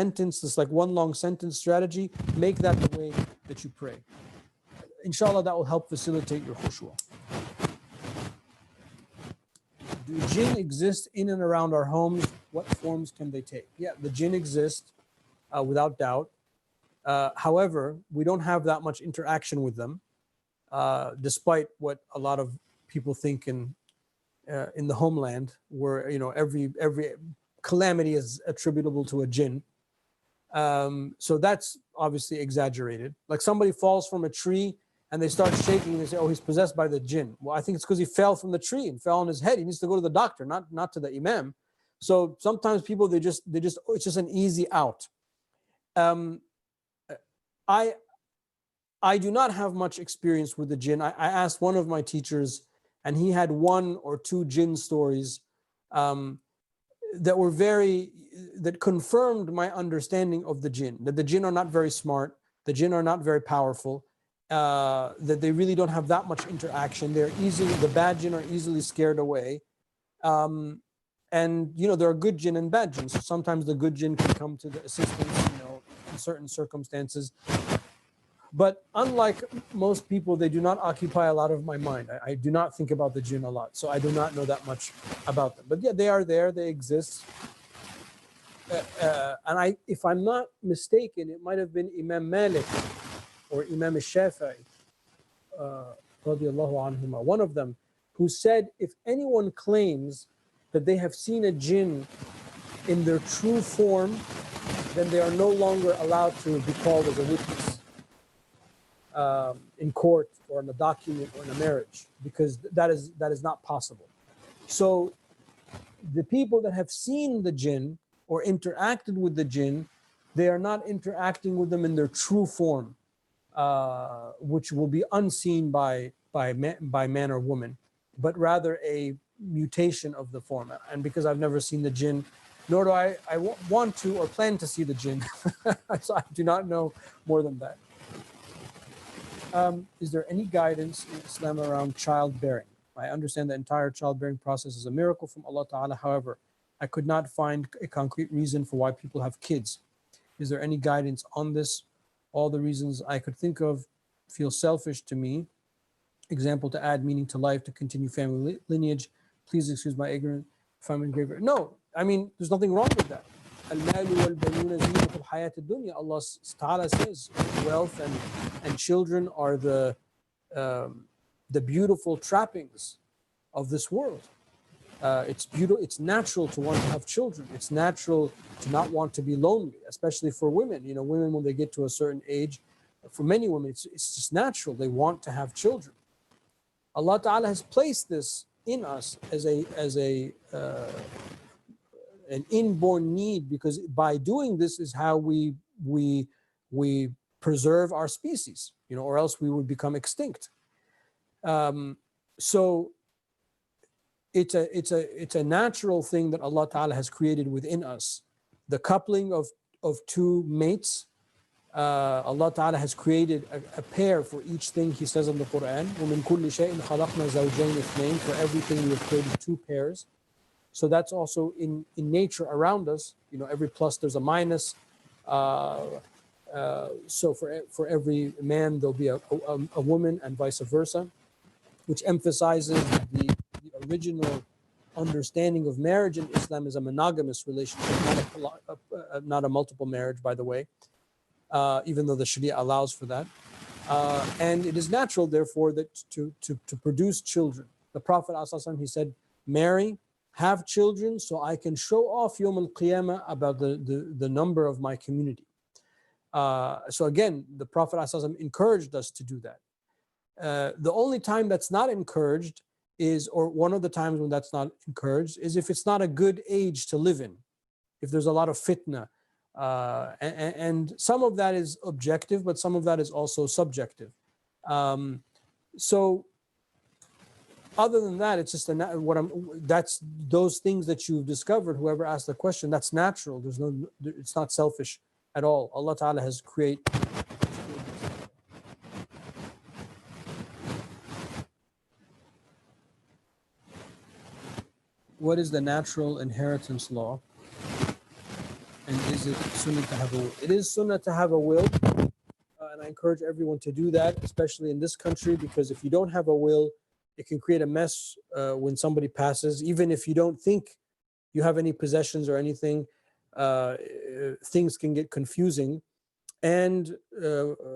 like one long sentence strategy, make that the way that you pray. Inshallah, that will help facilitate your khushu'. Do jinn exist in and around our homes? What forms can they take? Yeah, the jinn exist without doubt. However, we don't have that much interaction with them, despite what a lot of people think in the homeland, where every calamity is attributable to a jinn. So that's obviously exaggerated. Like somebody falls from a tree and they start shaking and they say, oh, he's possessed by the jinn. Well, I think it's because he fell from the tree and fell on his head. He needs to go to the doctor, not to the imam. So sometimes people, it's just an easy out. I do not have much experience with the jinn. I asked one of my teachers, and he had 1 or 2 jinn stories that confirmed my understanding of the jinn, that the jinn are not very smart, the jinn are not very powerful, that they really don't have that much interaction. The bad jinn are easily scared away. And there are good jinn and bad jinn. So sometimes the good jinn can come to the assistance, in certain circumstances. But unlike most people, they do not occupy a lot of my mind. I do not think about the jinn a lot, so I do not know that much about them. But yeah, they are there, they exist. And if I'm not mistaken, it might have been Imam Malik or Imam al-Shafi'i, radiallahu anhuma, one of them, who said, if anyone claims that they have seen a jinn in their true form, then they are no longer allowed to be called as a witness in court or in a document or in a marriage, because that is not possible. So the people that have seen the jinn or interacted with the jinn, they are not interacting with them in their true form, which will be unseen by man or woman, but rather a mutation of the form. And because I've never seen the jinn, nor do I want to or plan to see the jinn, so I do not know more than that. Is there any guidance in Islam around childbearing? I understand the entire childbearing process is a miracle from Allah Ta'ala. However, I could not find a concrete reason for why people have kids. Is there any guidance on this? All the reasons I could think of feel selfish to me. Example, to add meaning to life, to continue family lineage. Please excuse my ignorance if I'm in grave. No, I mean, there's nothing wrong with that. Allah Ta'ala says wealth and children are the beautiful trappings of this world. It's beautiful. It's natural to want to have children. It's natural to not want to be lonely, especially for women. Women, when they get to a certain age, for many women, it's just natural. They want to have children. Allah Ta'ala has placed this in us as an inborn need, because by doing this is how we preserve our species, or else we would become extinct. So it's a natural thing that Allah Ta'ala has created within us. The coupling of two mates. Allah Ta'ala has created a pair for each thing. He says in the Quran, وَمِن كُلِّ شَيْءٍ خَلَقْنَا زَوْجَيْنِ اثْنَيْنِ. For everything we have created two pairs. So that's also in nature around us. You know, every plus there's a minus. So for every man there'll be a woman, and vice versa, which emphasizes the original understanding of marriage in Islam is a monogamous relationship, not a multiple marriage, by the way, even though the Sharia allows for that. And it is natural, therefore, that to produce children. The Prophet ﷺ, he said, marry, have children, so I can show off Yawm al-Qiyamah about the number of my community. So again, the Prophet ﷺ encouraged us to do that. The only time that's not encouraged is, or one of the times when that's not encouraged, is if it's not a good age to live in, if there's a lot of fitna. And some of that is objective, but some of that is also subjective. So other than that, it's just that's those things that you've discovered. Whoever asked the question, that's natural. It's not selfish at all. Allah Ta'ala has created. What is the natural inheritance law? And is it sunnah to have a will? It is sunnah to have a will. And I encourage everyone to do that, especially in this country, because if you don't have a will, it can create a mess when somebody passes. Even if you don't think you have any possessions or anything, things can get confusing. And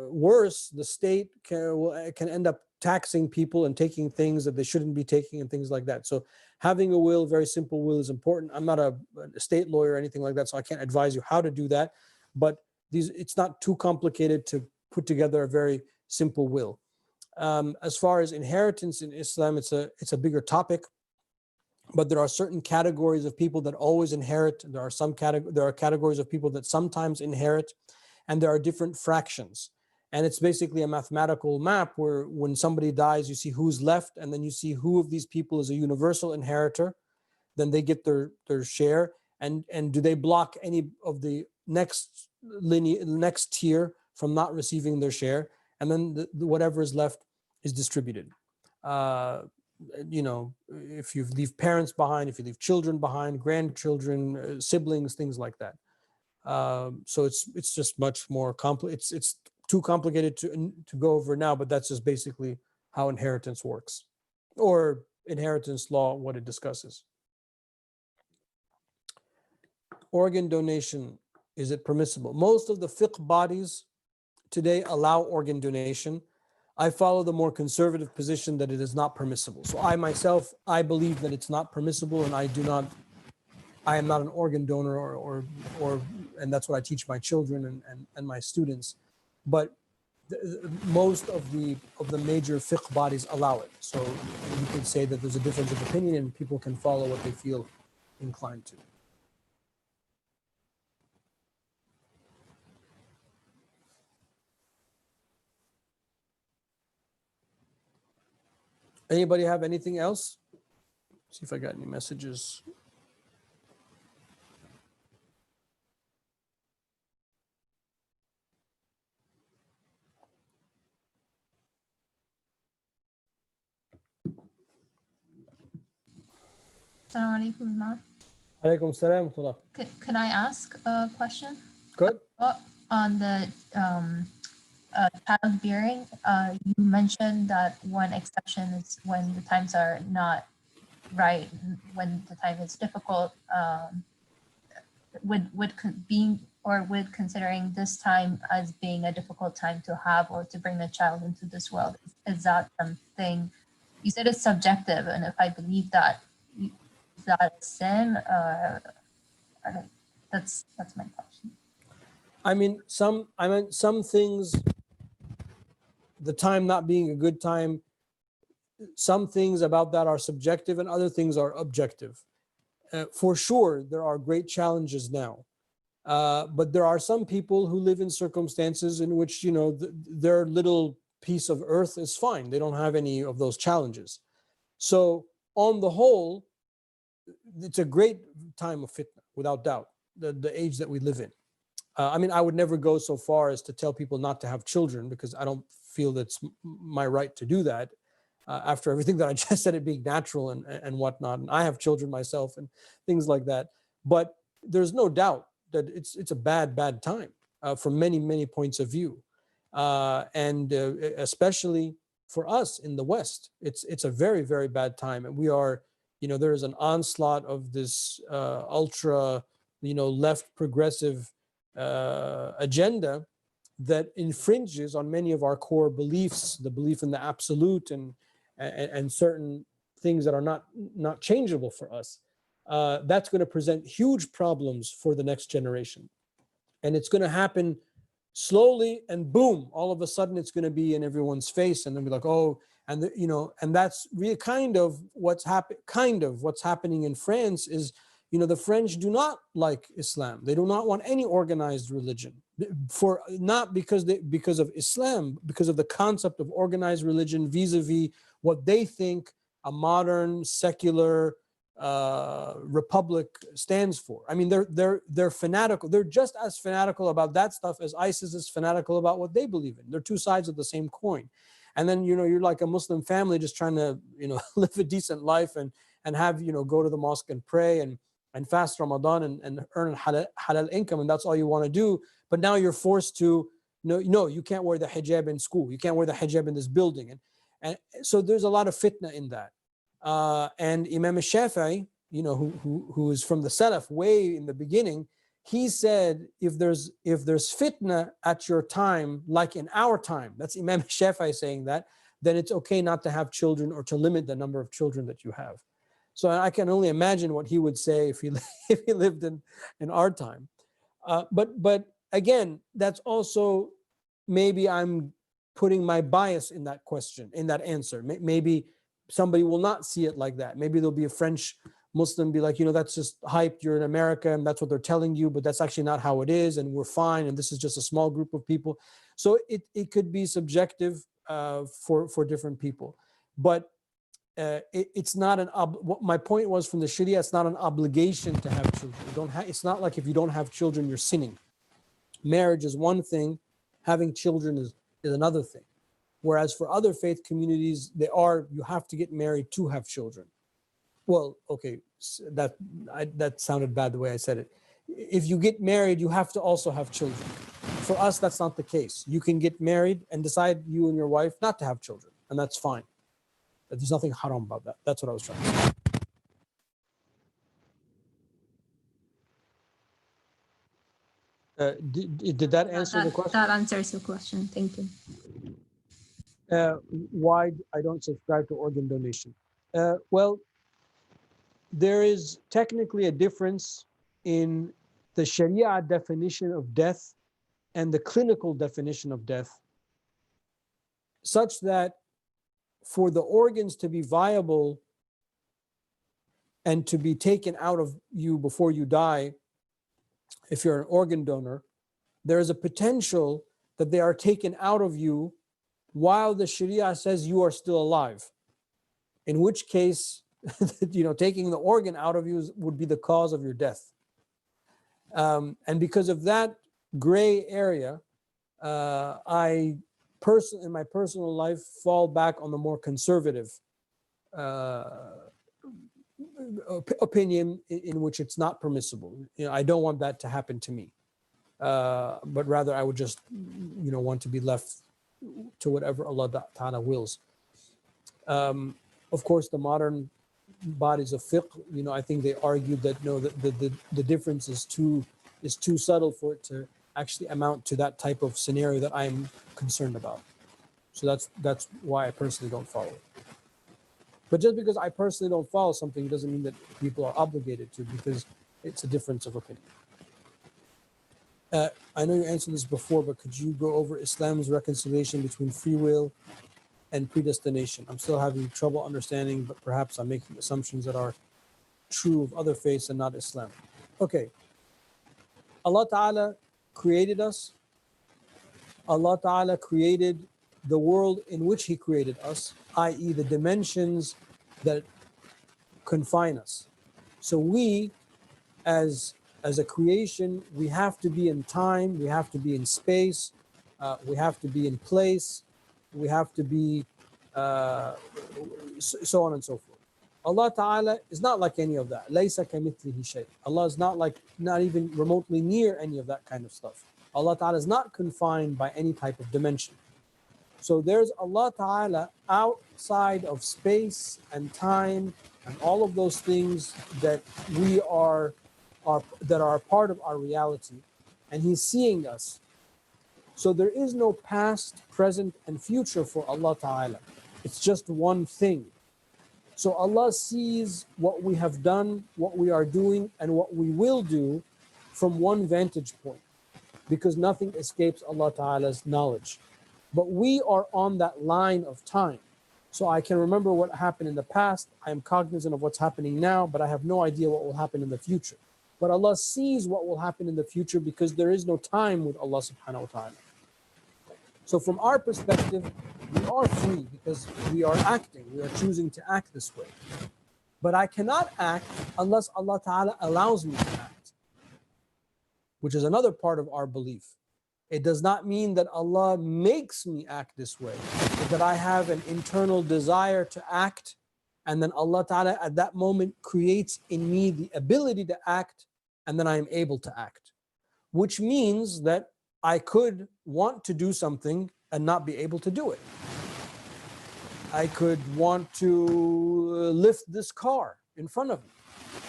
worse, the state can end up taxing people and taking things that they shouldn't be taking and things like that. So having a will, very simple will, is important. I'm not a estate lawyer or anything like that, so I can't advise you how to do that. But it's not too complicated to put together a very simple will. As far as inheritance in Islam, it's a bigger topic, but there are certain categories of people that always inherit. There are categories of people that sometimes inherit, and there are different fractions. And it's basically a mathematical map where when somebody dies, you see who's left, and then you see who of these people is a universal inheritor. Then they get their share. And do they block any of the next tier from not receiving their share? And then whatever is left is distributed. You know, if you leave parents behind, if you leave children behind, grandchildren, siblings, things like that. So it's just much more complicated. It's too complicated to go over now, but that's just basically how inheritance works, or inheritance law, what it discusses. Organ donation, is it permissible? Most of the fiqh bodies today allow organ donation. I follow the more conservative position that it is not permissible. So I believe that it's not permissible, and I am not an organ donor and that's what I teach my children and my students. But most of the major fiqh bodies allow it. So you can say that there's a difference of opinion and people can follow what they feel inclined to. Anybody have anything else? See if I got any messages. Assalamu alaikum, Imam. Alaikum salam. Can I ask a question? Good. On the childbearing, you mentioned that one exception is when the times are not right, when the time is difficult. Would considering this time as being a difficult time to have or to bring the child into this world, is that something? You said it's subjective, and if I believe that, is that a sin? That's my question. I mean, some things, the time not being a good time, some things about that are subjective and other things are objective. For sure, there are great challenges now. But there are some people who live in circumstances in which, you know, their little piece of earth is fine. They don't have any of those challenges. So on the whole, it's a great time of fitna, without doubt, the age that we live in. I mean, I would never go so far as to tell people not to have children, because I don't feel that's my right to do that. After everything that I just said, it being natural and whatnot, and I have children myself and things like that. But there's no doubt that it's a bad time from many points of view, and especially for us in the West, it's a very bad time, and we are, there is an onslaught of this ultra, left progressive agenda that infringes on many of our core beliefs, the belief in the absolute and certain things that are not changeable for us. That's going to present huge problems for the next generation, and it's going to happen slowly, and boom, all of a sudden it's going to be in everyone's face, and they'll be like, oh, and and that's really kind of what's happening in France. Is the French do not like Islam. They do not want any organized religion, for not because of Islam, because of the concept of organized religion vis-a-vis what they think a modern secular republic stands for. I mean, they're fanatical. They're just as fanatical about that stuff as ISIS is fanatical about what they believe in. They're two sides of the same coin. And then you're like a Muslim family just trying to live a decent life and have go to the mosque and pray and fast Ramadan and earn halal income, and that's all you want to do. But now you're forced to no, you can't wear the hijab in school. You can't wear the hijab in this building, and so there's a lot of fitna in that. And Imam al-Shafi'i, who is from the Salaf way in the beginning, he said, if there's fitna at your time, like in our time, that's Imam al-Shafi'i saying that, then it's okay not to have children or to limit the number of children that you have. So I can only imagine what he would say if he lived in our time. But again, that's also, maybe I'm putting my bias in that question, in that answer. Maybe somebody will not see it like that. Maybe there'll be a French Muslim be like, that's just hyped. You're in America and that's what they're telling you, but that's actually not how it is, and we're fine, and this is just a small group of people. So it could be subjective for different people. But it's not what my point was from the Sharia, it's not an obligation to have children. It's not like if you don't have children, you're sinning. Marriage is one thing, having children is another thing. Whereas for other faith communities, you have to get married to have children. Well, okay, that sounded bad the way I said it. If you get married, you have to also have children. For us, that's not the case. You can get married and decide, you and your wife, not to have children, and that's fine. There's nothing haram about that. That's what I was trying to say. Did that answer the question? That answers the question. Thank you. Why I don't subscribe to organ donation? Well, there is technically a difference in the Sharia definition of death and the clinical definition of death, such that for the organs to be viable and to be taken out of you before you die, if you're an organ donor, there is a potential that they are taken out of you while the Sharia says you are still alive. In which case, taking the organ out of you would be the cause of your death. And because of that gray area, I in my personal life fall back on the more conservative opinion, in which it's not permissible. I don't want that to happen to me, but rather I would just want to be left to whatever Allah Ta'ala wills. Of course, the modern bodies of fiqh, I think they argued that no, the difference is too subtle for it to actually amount to that type of scenario that I'm concerned about. So that's why I personally don't follow it. But just because I personally don't follow something doesn't mean that people are obligated to, because it's a difference of opinion. I know you answered this before, but could you go over Islam's reconciliation between free will and predestination? I'm still having trouble understanding, but perhaps I'm making assumptions that are true of other faiths and not Islam. Okay. Allah Ta'ala created us. Allah Ta'ala created the world in which He created us, i.e. the dimensions that confine us. So we, as a creation, we have to be in time, we have to be in space, we have to be in place, we have to be so on and so forth. Allah Ta'ala is not like any of that. لَيْسَ كَمِثْلِهِ شَيْءٍ. Allah is not even remotely near any of that kind of stuff. Allah Ta'ala is not confined by any type of dimension. So there's Allah Ta'ala outside of space and time and all of those things that that are a part of our reality, and He's seeing us. So there is no past, present, and future for Allah Ta'ala. It's just one thing. So Allah sees what we have done, what we are doing, and what we will do from one vantage point, because nothing escapes Allah Ta'ala's knowledge. But we are on that line of time. So I can remember what happened in the past. I am cognizant of what's happening now, but I have no idea what will happen in the future. But Allah sees what will happen in the future because there is no time with Allah subhanahu wa ta'ala. So from our perspective, we are free because we are acting. We are choosing to act this way. But I cannot act unless Allah Ta'ala allows me to act, which is another part of our belief. It does not mean that Allah makes me act this way, but that I have an internal desire to act, and then Allah Ta'ala at that moment creates in me the ability to act, and then I am able to act. Which means that I could want to do something and not be able to do it. I could want to lift this car in front of me,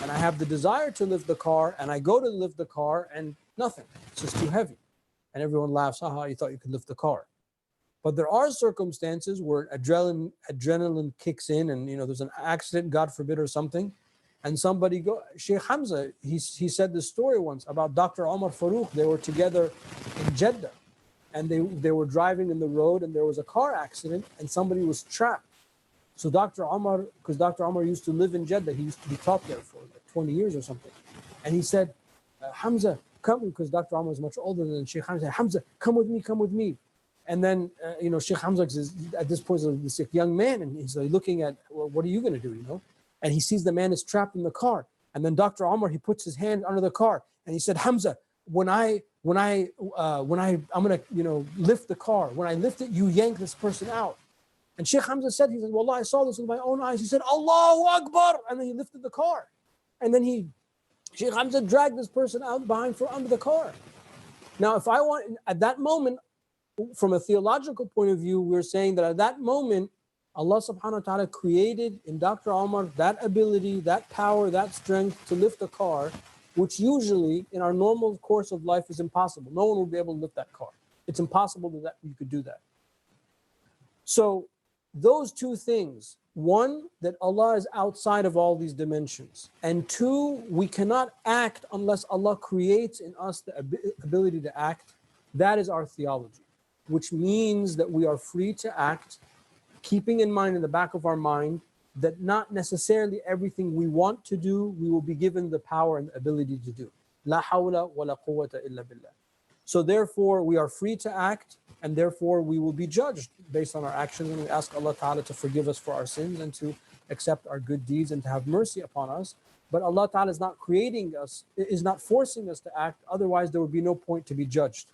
and I have the desire to lift the car, and I go to lift the car and nothing, it's just too heavy. And everyone laughs, haha, you thought you could lift the car. But there are circumstances where adrenaline kicks in, and there's an accident, God forbid, or something, and somebody Sheikh Hamza, he said this story once about Dr. Omar Farooq. They were together in Jeddah, and they were driving in the road, and there was a car accident, and somebody was trapped. So Dr. Omar, because Dr. Omar used to live in Jeddah, he used to be taught there for like 20 years or something, and he said, Hamza, come, because Dr. Omar is much older than Sheikh Hamza. Hamza, come with me. And then, Sheikh Hamza is at this point this young man, and he's like looking at, well, what are you going to do, And he sees the man is trapped in the car. And then Dr. Omar, he puts his hand under the car, and he said, Hamza, I'm going to, lift the car. When I lift it, you yank this person out. And Sheikh Hamza said, he said, Wallah, I saw this with my own eyes. He said, Allahu Akbar. And then he lifted the car. And then Sheikh Hamza dragged this person out under the car. Now, if I want, at that moment, from a theological point of view, we're saying that at that moment, Allah subhanahu wa ta'ala created in Dr. Omar that ability, that power, that strength to lift a car, which usually in our normal course of life is impossible. No one will be able to lift that car. It's impossible that you could do that. So those two things, one, that Allah is outside of all these dimensions, and two, we cannot act unless Allah creates in us the ability to act. That is our theology, which means that we are free to act, keeping in mind in the back of our mind that not necessarily everything we want to do, we will be given the power and the ability to do. La hawla wa la quwwata illa billah. So therefore, we are free to act, and therefore we will be judged based on our actions, and we ask Allah Ta'ala to forgive us for our sins and to accept our good deeds and to have mercy upon us. But Allah Ta'ala is not creating us, is not forcing us to act, otherwise there would be no point to be judged.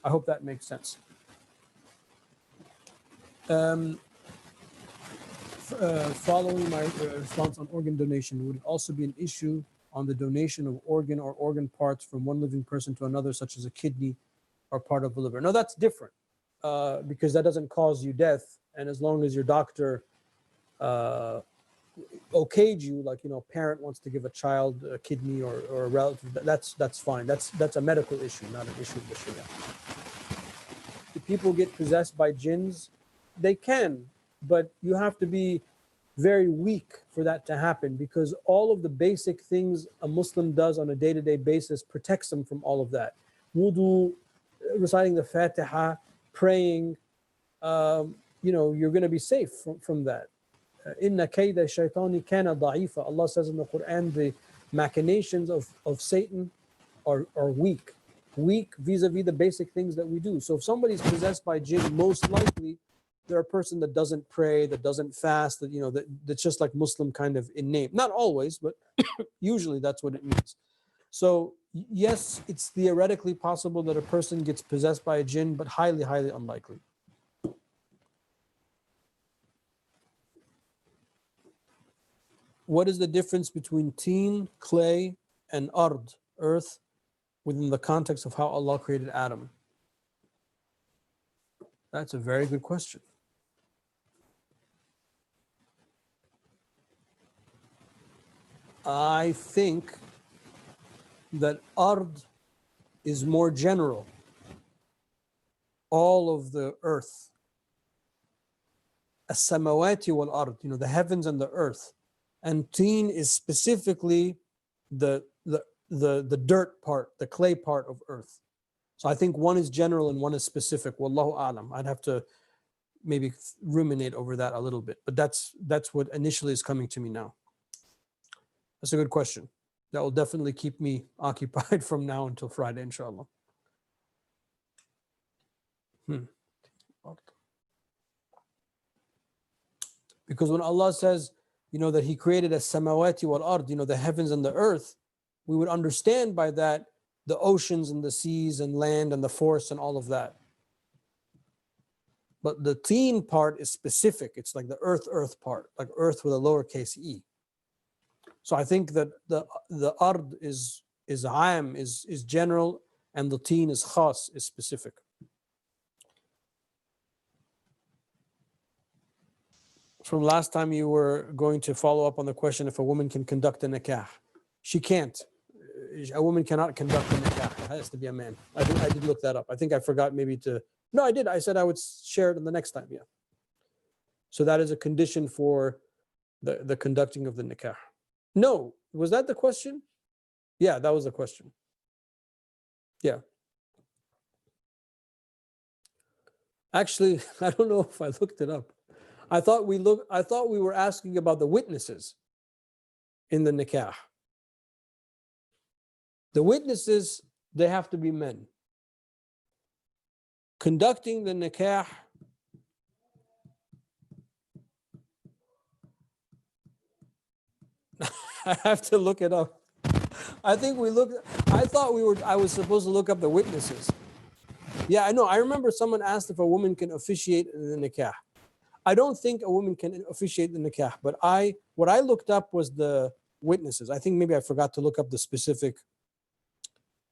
I hope that makes sense. Following my response on organ donation, would it also be an issue on the donation of organ or organ parts from one living person to another, such as a kidney or part of the liver? No, that's different because that doesn't cause you death. And as long as your doctor okayed you, like, a parent wants to give a child a kidney or a relative, that's fine. That's a medical issue, not an issue of the Sharia. Do people get possessed by jinns? They can, but you have to be very weak for that to happen, because all of the basic things a Muslim does on a day-to-day basis protects them from all of that. Wudu, reciting the Fatiha, praying, you're going to be safe from that. Inna kayda shaytani kana da'ifa. Allah says in the Quran, the machinations of Satan are weak vis-a-vis the basic things that we do. So if somebody's possessed by jinn, most likely they're a person that doesn't pray, that doesn't fast, that, that's just like Muslim kind of in name. Not always, but usually that's what it means. So yes, it's theoretically possible that a person gets possessed by a jinn, but highly, highly unlikely. What is the difference between teen, clay, and ard, earth, within the context of how Allah created Adam? That's a very good question. I think that ard is more general, all of the earth. As-samawati wal-ard, the heavens and the earth. And teen is specifically the dirt part, the clay part of earth. So I think one is general and one is specific. Wallahu a'lam. I'd have to maybe ruminate over that a little bit, but that's what initially is coming to me now. That's a good question. That will definitely keep me occupied from now until Friday, inshallah. Because when Allah says, that He created as-samawati wal-ard, the heavens and the earth, we would understand by that the oceans and the seas and land and the forests and all of that. But the teen part is specific. It's like the earth part, like earth with a lowercase e. So I think that the ard is aam, is general, and the teen is khas, is specific. From last time you were going to follow up on the question if a woman can conduct a nikah. She can't. A woman cannot conduct a nikah. It has to be a man. I did look that up. I think I forgot maybe to. No, I did. I said I would share it in the next time. Yeah. So that is a condition for the conducting of the nikah. No, was that the question? Yeah, that was the question. Yeah. Actually, I don't know if I looked it up. I thought we were asking about the witnesses in the nikah. The witnesses, they have to be men. Conducting the nikah, I have to look it up. I was supposed to look up the witnesses. Yeah, I know. I remember someone asked if a woman can officiate in the nikah. I don't think a woman can officiate the nikah, but what I looked up was the witnesses. I think maybe I forgot to look up the specific.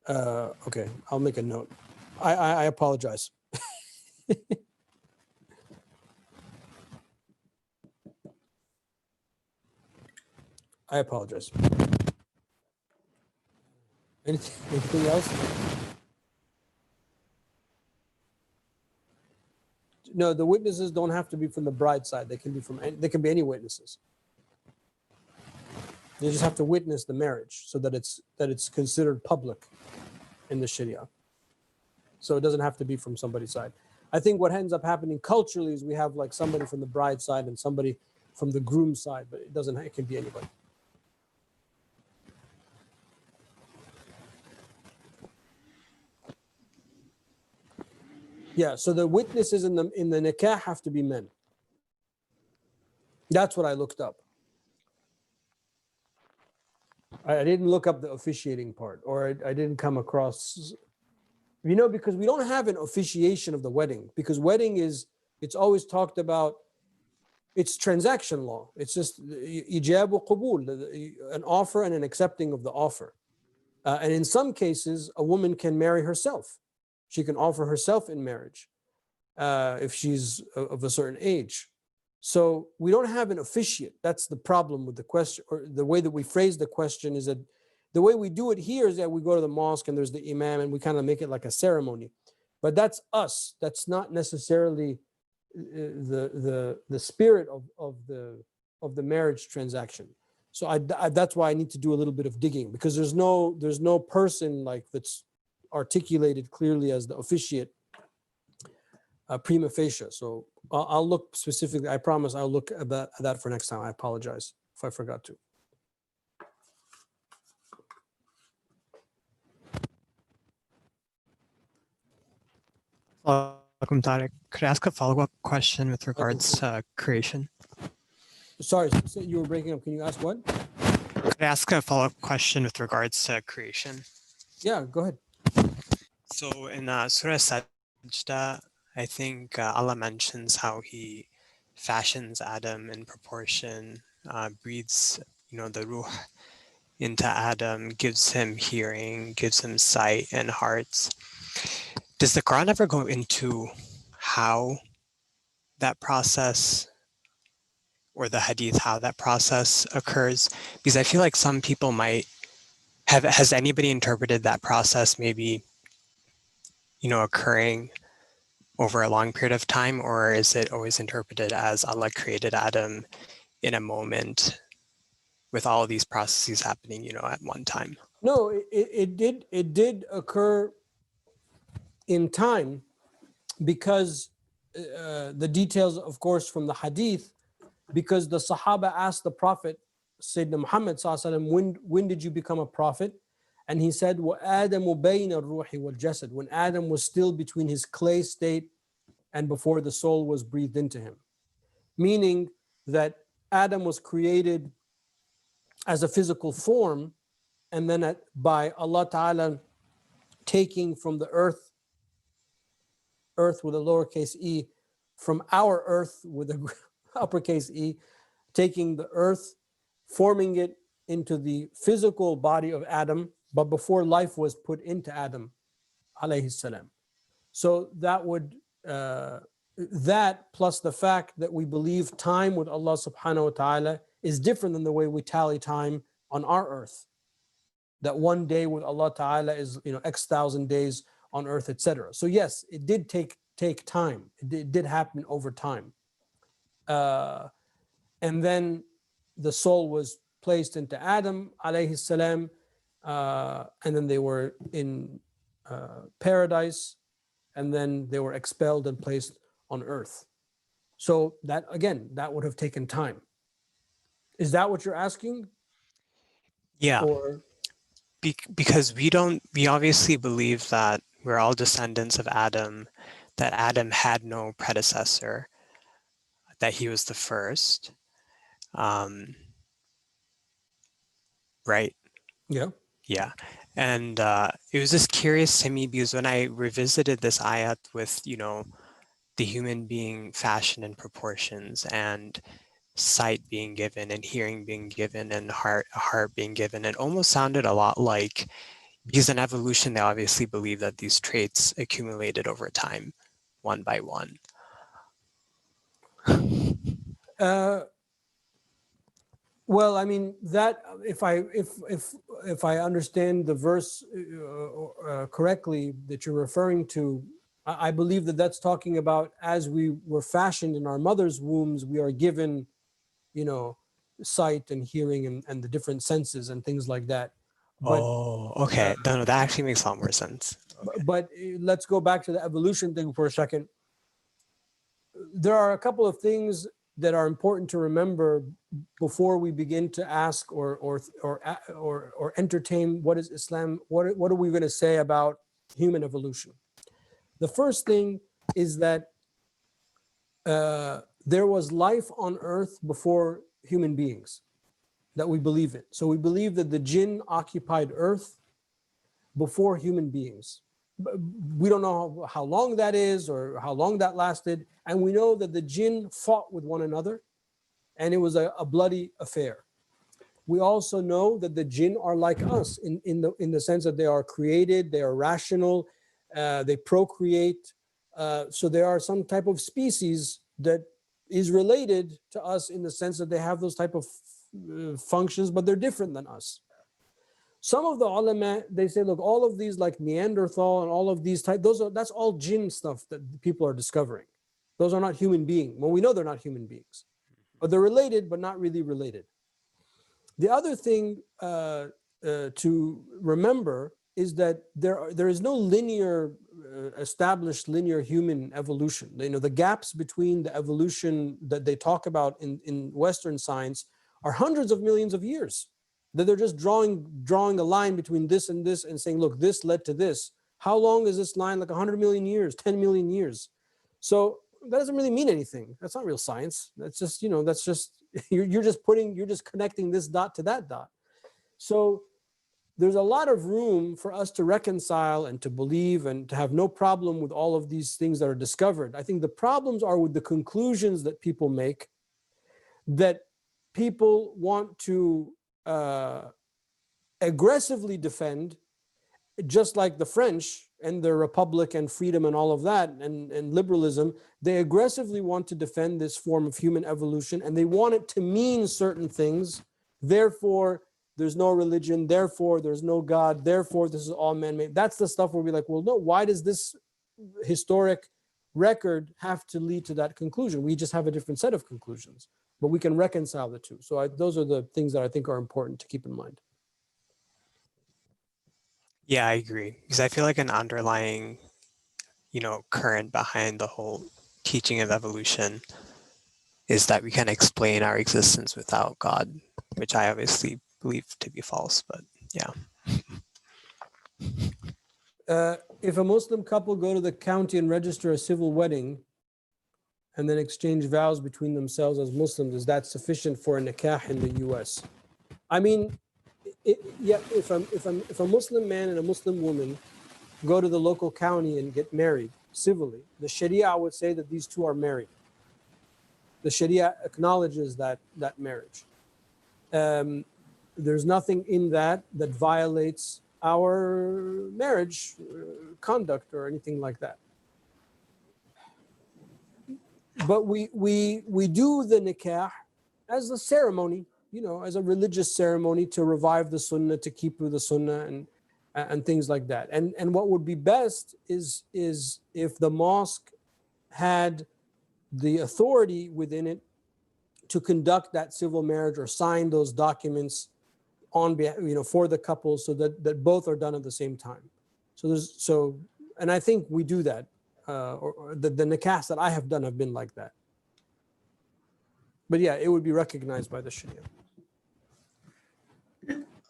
Okay, I'll make a note. I apologize. I apologize. Anything else? No, the witnesses don't have to be from the bride's side. They can be any witnesses. They just have to witness the marriage so that it's considered public in the Sharia. So it doesn't have to be from somebody's side. I think what ends up happening culturally is we have like somebody from the bride's side and somebody from the groom's side, but it can be anybody. Yeah, so the witnesses in the nikah have to be men. That's what I looked up. I didn't look up the officiating part, or I didn't come across, because we don't have an officiation of the wedding, because wedding it's always talked about, it's transaction law. It's just ijab wa qabul, an offer and an accepting of the offer. And in some cases, a woman can marry herself. She can offer herself in marriage if she's of a certain age. So we don't have an officiate. That's the problem with the question, or the way that we phrase the question is that the way we do it here is that we go to the mosque and there's the imam and we kind of make it like a ceremony. But that's us. That's not necessarily the spirit of the marriage transaction. So that's why I need to do a little bit of digging, because there's no person like that's articulated clearly as the officiate prima facie. So I'll look specifically. I promise I'll look at that for next time. I apologize if I forgot to. Welcome, Tarek. Could I ask a follow-up question with regards to creation? Sorry, so you were breaking up. Can you ask what? Could I ask a follow-up question with regards to creation? Yeah, go ahead. So in Surah Sajda, I think Allah mentions how He fashions Adam in proportion, breathes, the ruh into Adam, gives him hearing, gives him sight and hearts. Does the Quran ever go into how that process, or the hadith, how that process occurs? Because I feel like some people might have, has anybody interpreted that process maybe, occurring over a long period of time, or is it always interpreted as Allah created Adam in a moment with all of these processes happening, at one time? No, it did occur in time, because the details, of course, from the hadith, because the Sahaba asked the Prophet, Sayyidina Muhammad sallallahu alaihi wasallam, when did you become a prophet? And he said, وَآدَمُ بَيْنَ الرُّوحِ وَالْجَسَدِ, when Adam was still between his clay state and before the soul was breathed into him. Meaning that Adam was created as a physical form, and then by Allah Ta'ala taking from the earth with a lowercase e, from our earth with a uppercase e, taking the earth, forming it into the physical body of Adam, but before life was put into Adam, alayhi salam. So that would, that plus the fact that we believe time with Allah subhanahu wa ta'ala is different than the way we tally time on our earth. That one day with Allah ta'ala is, X thousand days on earth, etc. So yes, it did take time. It did happen over time. And then the soul was placed into Adam alayhi salam, and then they were in paradise, and then they were expelled and placed on earth. So that, again, that would have taken time. Is that what you're asking? Yeah. Or Because we obviously believe that we're all descendants of Adam, that Adam had no predecessor, that he was the first. Right? yeah. Yeah. And it was just curious to me, because when I revisited this ayat with, the human being fashioned in proportions, and sight being given, and hearing being given, and heart being given, it almost sounded a lot like, because in evolution, they obviously believe that these traits accumulated over time, one by one. Well, I mean, that, if I understand the verse correctly that you're referring to, I believe that that's talking about, as we were fashioned in our mother's wombs, we are given, sight and hearing and the different senses and things like that. But, okay. No, that actually makes a lot more sense. Okay. But let's go back to the evolution thing for a second. There are a couple of things that are important to remember before we begin to ask or entertain what is Islam, what are we going to say about human evolution. The first thing is that there was life on earth before human beings, that we believe in. So we believe that the jinn occupied earth before human beings. We don't know how long that is or how long that lasted. And we know that the jinn fought with one another, and it was a bloody affair. We also know that the jinn are like us in the sense that they are created, they are rational, they procreate. So there are some type of species that is related to us in the sense that they have those type of functions, but they're different than us. Some of the ulama, they say, look, all of these, like Neanderthal and all of these that's all jinn stuff that people are discovering. Those are not human beings. Well, we know they're not human beings, but they're related, but not really related. The other thing to remember is that there is no linear, established linear human evolution. The gaps between the evolution that they talk about in Western science are hundreds of millions of years. That they're just drawing a line between this and saying, look, this led to this. How long is this line? Like 100 million years, 10 million years. So that doesn't really mean anything. That's not real science. That's just, that's just, you're just connecting this dot to that dot. So there's a lot of room for us to reconcile and to believe and to have no problem with all of these things that are discovered. I think the problems are with the conclusions that people make, that people want to aggressively defend, just like the French and their republic and freedom and all of that and liberalism. They aggressively want to defend this form of human evolution, and they want it to mean certain things. Therefore, there's no religion. Therefore, there's no God. Therefore, this is all man-made. That's the stuff where we're like, well, no, why does this historic record have to lead to that conclusion? We just have a different set of conclusions, but we can reconcile the two. So those are the things that I think are important to keep in mind. Yeah, I agree. Because I feel like an underlying, current behind the whole teaching of evolution is that we can explain our existence without God, which I obviously believe to be false, but yeah. If a Muslim couple go to the county and register a civil wedding and then exchange vows between themselves as Muslims, is that sufficient for a nikah in the US? I mean, if a Muslim man and a Muslim woman go to the local county and get married civilly, the Sharia would say that these two are married. The Sharia acknowledges that marriage. There's nothing in that violates our marriage conduct or anything like that. But we do the nikah as a ceremony, as a religious ceremony to revive the sunnah, to keep the sunnah and things like that. And what would be best is if the mosque had the authority within it to conduct that civil marriage or sign those documents on behalf, for the couple, so that both are done at the same time. And I think we do that. Or the nikahs that I have done have been like that. But yeah, it would be recognized by the Sharia.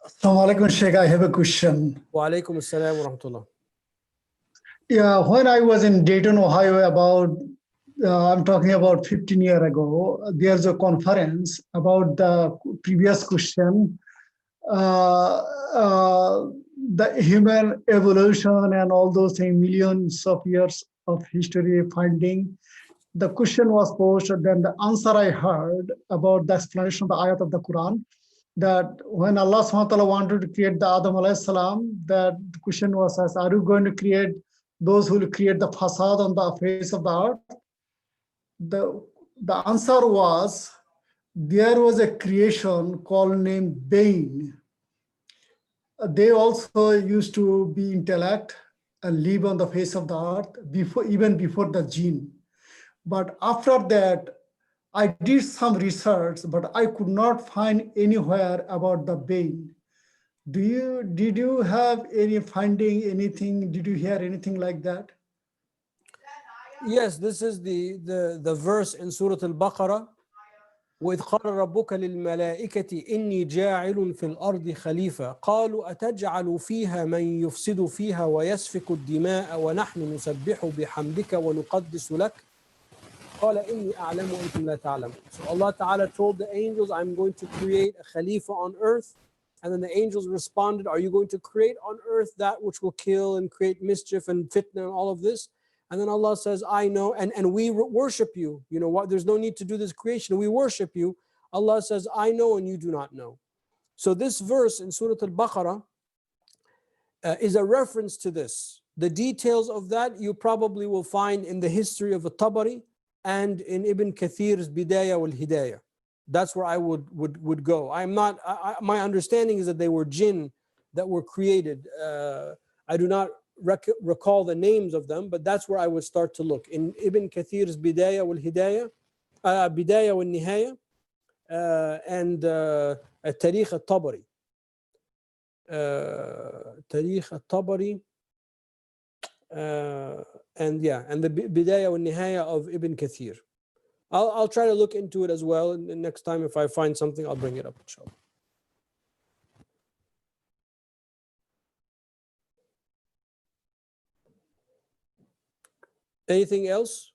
Assalamu alaikum, Sheikh. I have a question. Wa alaikum assalam wa rahmatullah. Yeah, when I was in Dayton, Ohio, I'm talking about 15 years ago, there's a conference about the previous question, the human evolution and all those things, millions of years of history finding. The question was posed, then the answer I heard about the explanation of the ayat of the Quran, that when Allah subhanahu wa ta'ala wanted to create the Adam alayhi salam, that the question was asked, are you going to create those who will create the facade on the face of the earth? The answer was, there was a creation called named Bain. They also used to be intellect and live on the face of the earth even before the jinn. But after that, I did some research, but I could not find anywhere about the Bain. Did you have any finding, anything? Did you hear anything like that? Yes, this is the verse in Surah Al-Baqarah. وَإِذْ قَالَ رَبُّكَ لِلْمَلَائِكَةِ إِنِّي جَاعِلٌ فِي الْأَرْضِ خَلِيفَةً قَالُوا أَتَجْعَلُ فِيهَا مَنْ يُفْسِدُ فِيهَا وَيَسْفِكُ الدِّمَاءَ وَنَحْنُ نُسَبِّحُ بِحَمْدِكَ وَنُقَدِّسُ لَكَ قَالَ إِنِّي أَعْلَمُ وَأَنْتُمْ لَا تَعْلَمُونَ. So Allah Ta'ala told the angels, I'm going to create a Khalifa on earth. And then the angels responded, are you going to create on earth that which will kill and create mischief and fitna and all of this? And then Allah says, I know, and we worship you. You know what? There's no need to do this creation. We worship you. Allah says, I know and you do not know. So this verse in Surah Al-Baqarah is a reference to this. The details of that you probably will find in the history of Tabari and in Ibn Kathir's Bidayah wal Hidayah. That's where I would go. My understanding is that they were jinn that were created. I do not recall the names of them, but that's where I would start to look. In Ibn Kathir's Bidayah wal Hidayah, Bidayah wal Nihayah, and Tarikh al-Tabari. Tarikh al-Tabari, and the Bidayah wal Nihayah of Ibn Kathir. I'll try to look into it as well, and next time if I find something, I'll bring it up, inshallah. Anything else?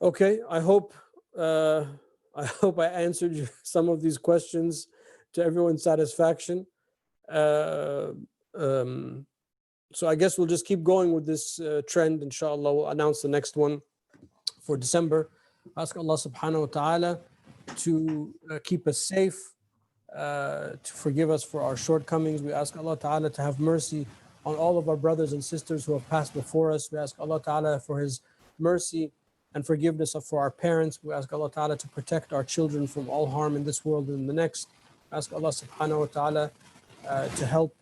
Okay, I hope I answered some of these questions to everyone's satisfaction. So I guess we'll just keep going with this trend. Inshallah, we'll announce the next one for December. Ask Allah subhanahu wa ta'ala to keep us safe, to forgive us for our shortcomings. We ask Allah ta'ala to have mercy on all of our brothers and sisters who have passed before us. We ask Allah ta'ala for His mercy and forgiveness for our parents. We ask Allah ta'ala to protect our children from all harm in this world and in the next. We ask Allah subhanahu wa ta'ala to help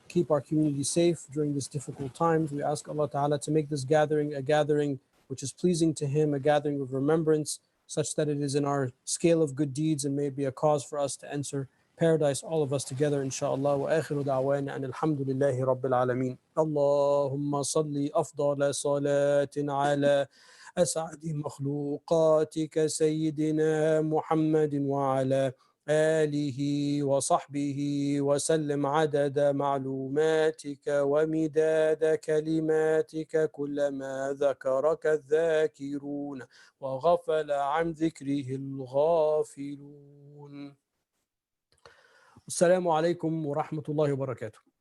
keep our community safe during these difficult times. We ask Allah ta'ala to make this gathering a gathering which is pleasing to Him, a gathering of remembrance, such that it is in our scale of good deeds and may be a cause for us to enter paradise, all of us together, inshallah. Wa akhiru da'wana an alhamdulillahi rabbil alameen. Allahumma salli afdala salatin ala أسعد مخلوقاتك سيدنا محمد وعلى آله وصحبه وسلم عدد معلوماتك ومداد كلماتك كلما ذكرك الذاكرون وغفل عن ذكره الغافلون. السلام عليكم ورحمة الله وبركاته.